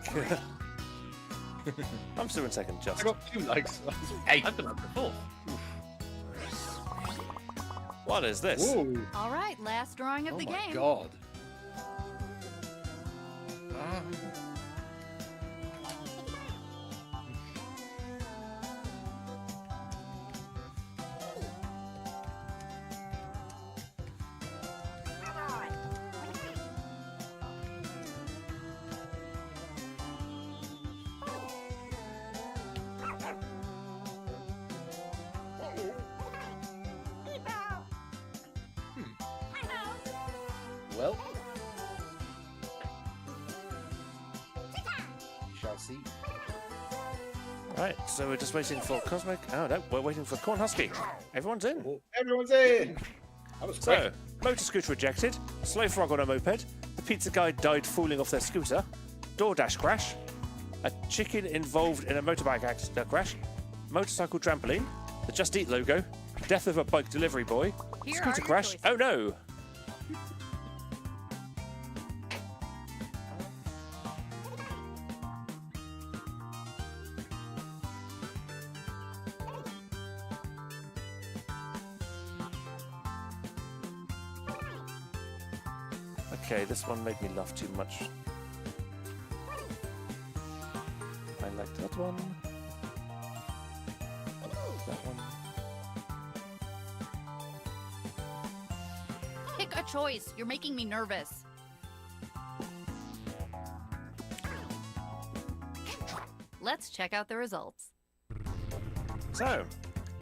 I'm still in second, I just. got 2 likes. 8. I've been up before. What is this? Ooh. Alright, last drawing of Oh the my game. God. Well, we shall see. Right, so we're just waiting for Cosmic. Oh no, we're waiting for Corn Husky. Everyone's in. Oh, everyone's in. That was quick. So, motor scooter ejected, slow frog on a moped, the pizza guy died falling off their scooter, DoorDash crash, a chicken involved in a motorbike accident crash, motorcycle trampoline, the Just Eat logo, death of a bike delivery boy, Here are scooter your crash, choices. oh no! Okay, this one made me laugh too much. I like that one. That one. Pick a choice. You're making me nervous. Let's check out the results. So,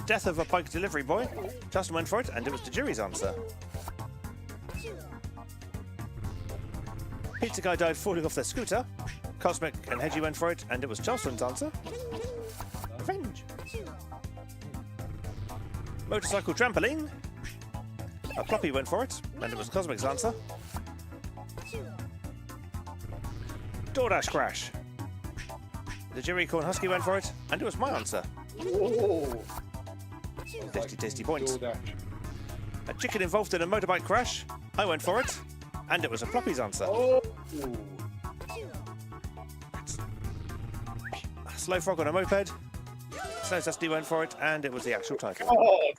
death of a bike delivery boy. Justin went for it, and it was the jury's answer. Pizza guy died falling off their scooter. Cosmic and Hedgie went for it, and it was Charleston's answer. Revenge. Motorcycle trampoline. A Ploppy went for it, and it was Cosmic's answer. DoorDash crash. The Jerry Corn Husky went for it, and it was my answer. Oh. Tasty points. A chicken involved in a motorbike crash. I went for it, and it was a Ploppy's answer. Oh. A slow frog on a moped. Snow Dusty went for it, and it was the actual title. God.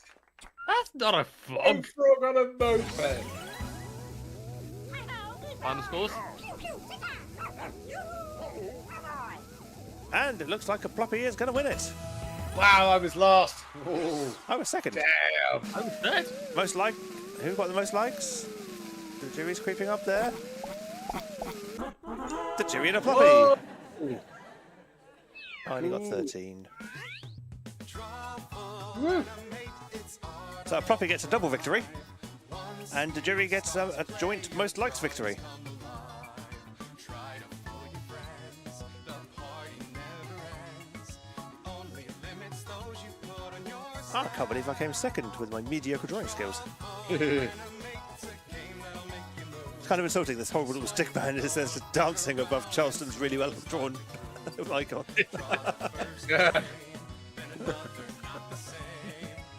That's not a A frog. frog on a moped. Final scores. And it looks like a Ploppy is going to win it. Wow, I was last. Oh. I was second. Damn. I was third. Most like. Who got the most likes? The jury's creeping up there. The jury and a Ploppy. Whoa. I only got 13. Woo. So a Ploppy gets a double victory, and the jury gets a joint most likes victory. I can't believe I came second with my mediocre drawing skills. It's kind of insulting, this horrible little stick man is there's dancing above Charleston's really well drawn icon.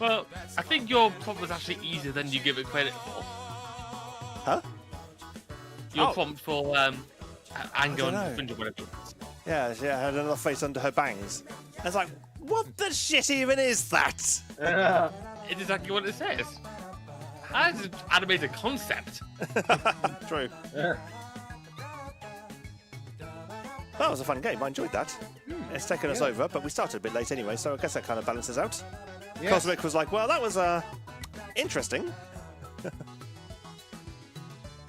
Well, I think your prompt was actually easier than you give it credit for. Huh? Your Oh. prompt for anger don't and know. fringe or whatever it was. Yeah, she had another face under her bangs. I was like, what the shit even is that? It's exactly what it says. That's an animated concept. True. That was a fun game. I enjoyed that. It's taken us over, but we started a bit late anyway, so I guess that kind of balances out. Yes. Cosmic was like, well, that was interesting.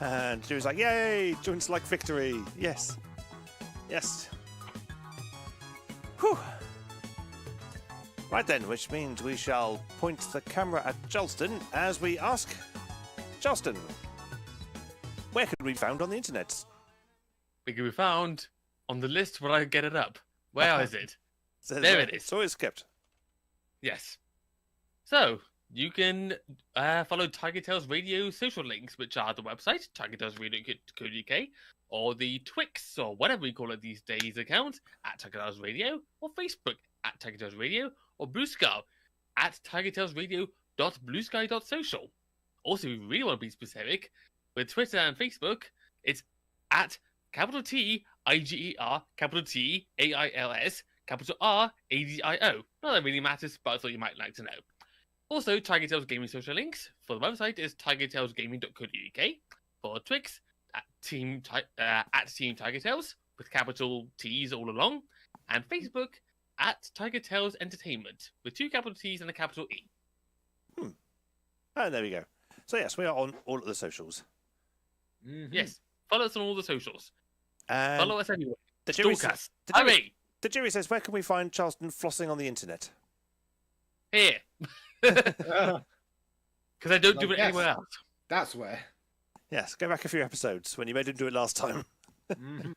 And she was like, yay, joints like victory. Yes. Yes. Whew. Right then, which means we shall point the camera at Charleston as we ask Charleston, where can we be found on the internet? It can be found on the list where I get it up. Where is it? There it is. So it's skipped. Yes. So, you can follow TigerTails Radio social links, which are the website, TigerTailsRadio.co.uk, or the Twix, or whatever we call it these days, account, at TigerTails Radio, or Facebook, at TigerTails Radio, or Blue Sky, at TigerTailsRadio.bluesky.social. Also, if you really want to be specific, with Twitter and Facebook, it's at capital T, IGER, capital T, AILS, capital R, ADIO. Not that really matters, but I thought you might like to know. Also, TigerTails Gaming social links for the website is tigertailsgaming.co.uk. For Twix, at Team TigerTails, with capital T's all along. And Facebook, at TigerTails Entertainment, with 2 capital T's and a capital E. And there we go. So yes, we are on all of the socials. Mhm. Yes, follow us on all the socials. And Follow us anywhere. the jury, Stalkers. the, jury, Hurry! the jury says, where can we find Charleston flossing on the internet? Here. Because I don't do it Yes. anywhere else. That's where. Yes, go back a few episodes when you made him do it last time. Mhm.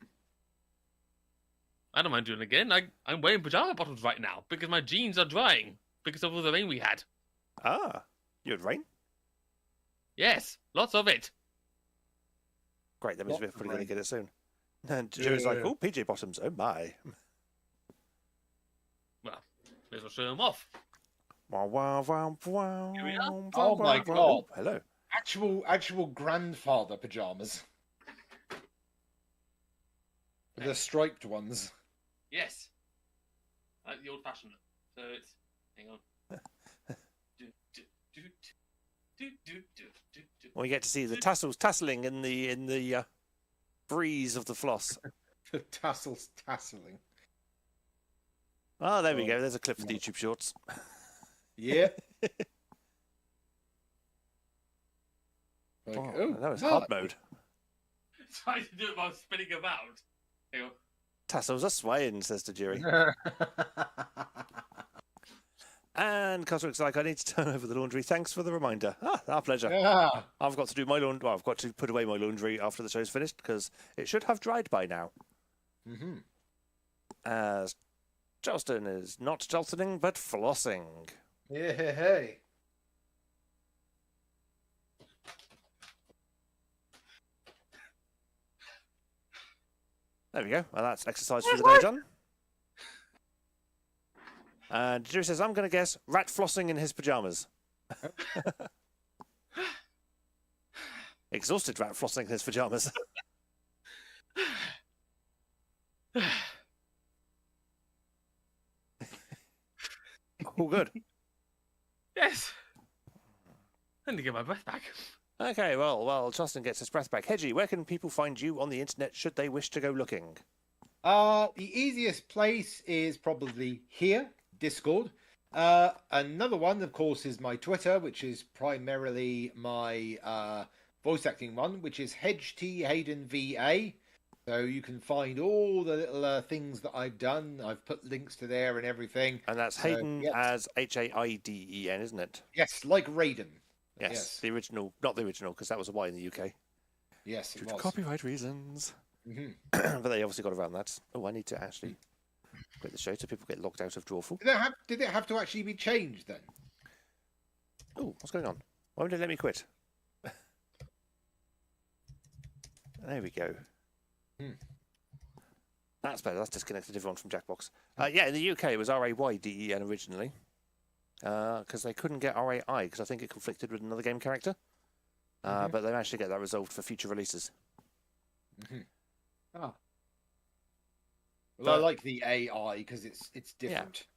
I don't mind doing it again. I'm wearing pajama bottoms right now because my jeans are drying because of all the rain we had. Ah, you had rain? Yes, lots of it. Great, that means Lots we're of probably going to rain. get it soon. And the jury's like, Yeah. oh, PJ bottoms, oh my. Well, may as well show them off. Wow, wow, wow, wow. Here we are. wow, Oh my wow, wow. God. Hello. Actual grandfather pajamas. The striped ones. Yes. Like the old fashioned. So it's. Hang on. Do, do, do, do, do, do, do, do, do. We get to see the tassels tasseling in the breeze of the floss. The tassels tasseling. Oh, there we go. There's a clip for the YouTube Shorts. Yeah. That was hard mode. Trying to do it while spinning about. Hang on. Tassels are swaying, says the jury. And Cosmic's like, I need to turn over the laundry. Thanks for the reminder. Our pleasure. Yeah. I've got to do my laundry. Well, I've got to put away my laundry after the show's finished because it should have dried by now. Mm-hmm. As Charleston is not Charlestoning, but flossing. Yeah, hey. There we go. Well, that's exercise for the day done. And Jerry says, I'm going to guess rat flossing in his pajamas. Exhausted rat flossing in his pajamas. All good. Yes. I need to get my breath back. Okay, well, Charleston gets his breath back. Hedgie, where can people find you on the internet should they wish to go looking? The easiest place is probably here, Discord. Another one, of course, is my Twitter, which is primarily my voice acting one, which is HedgeTHaydenVA. So you can find all the little things that I've done. I've put links to there and everything. And that's Hayden as Haiden, isn't it? Yes, like Raiden. Yes, the original, not the original, because that was a Y in the UK. Yes, Due it to was. copyright reasons. Mm-hmm. But they obviously got around that. Oh, I need to actually quit the show so people get logged out of Drawful. Did it have to actually be changed then? Oh, what's going on? Why won't it let me quit? There we go. That's better. That's disconnected everyone from Jackbox. Yeah, in the UK it was RAYDEN originally. Because they couldn't get RAI, because I think it conflicted with another game character. But they managed to get that resolved for future releases. Well, I like the AI because it's different.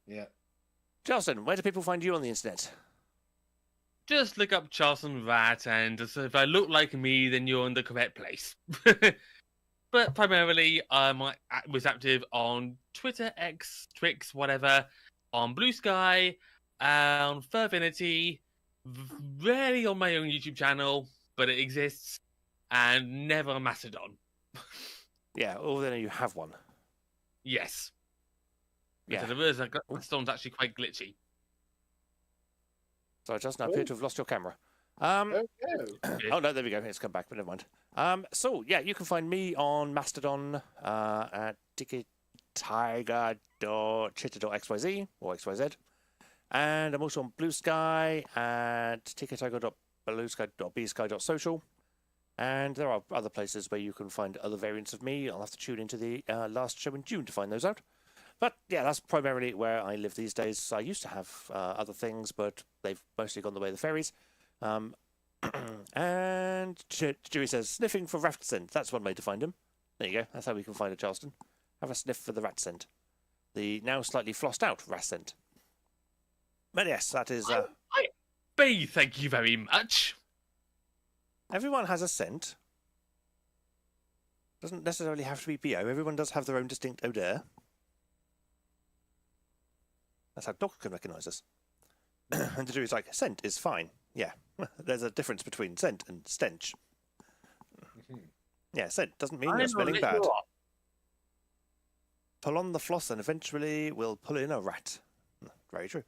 Yeah. Charleston, where do people find you on the internet? Just look up Charleston Rat, and if I look like me, then you're in the correct place. But primarily, I was active on Twitter, X, Twix, whatever, on Blue Sky, on Furfinity, rarely on my own YouTube channel, but it exists, and never on Mastodon. Yeah, then you have one. Yes. Yeah. Mastodon's actually quite glitchy. Sorry, Justin, I appear to have lost your camera. Oh, no, there we go. It's come back, but never mind. So, yeah, you can find me on Mastodon at TigerTails.chitter.xyz or XYZ. And I'm also on Blue Sky at TigerTails.bluesky.bsky.social. And there are other places where you can find other variants of me. I'll have to tune into the last show in June to find those out. But, yeah, that's primarily where I live these days. I used to have other things, but they've mostly gone the way of the fairies. And Dewey says, sniffing for rat scent. That's one way to find him. There you go. That's how we can find a Charleston. Have a sniff for the rat scent. The now slightly flossed out rat scent. But yes, that is... B, thank you very much. Everyone has a scent. Doesn't necessarily have to be BO. Everyone does have their own distinct odour. That's how Doc can recognise us. And the Dewey's like, scent is fine. Yeah, there's a difference between scent and stench. Yeah, scent doesn't mean you're smelling bad. Pull on the floss and eventually we'll pull in a rat. Very true,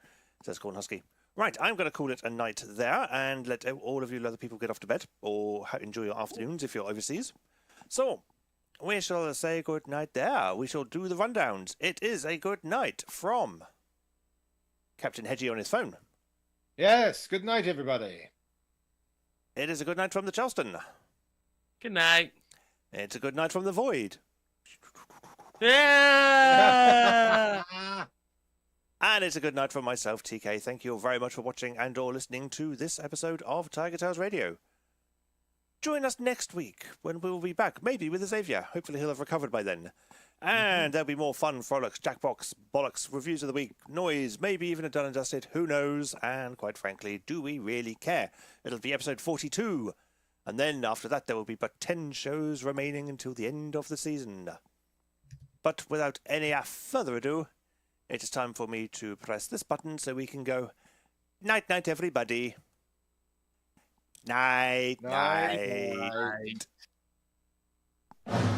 says Corn Husky. Right, I'm going to call it a night there and let all of you other people get off to bed or enjoy your afternoons if you're overseas. So, we shall say good night there. We shall do the rundowns. It is a good night from Captain Hedgie on his phone. Yes, good night, everybody. It is a good night from the Charleston. Good night. It's a good night from the Void. Yeah! And it's a good night from myself, TK. Thank you all very much for watching and or listening to this episode of TigerTails Radio. join us next week when we'll be back, maybe with Xavier. Hopefully he'll have recovered by then. And there'll be more fun, frolics, jackbox, bollocks, reviews of the week, noise, maybe even a done and dusted, who knows? And quite frankly, do we really care? It'll be episode 42. And then after that, there will be but 10 shows remaining until the end of the season. But without any further ado, it is time for me to press this button so we can go night-night, everybody. Night. Night. Right.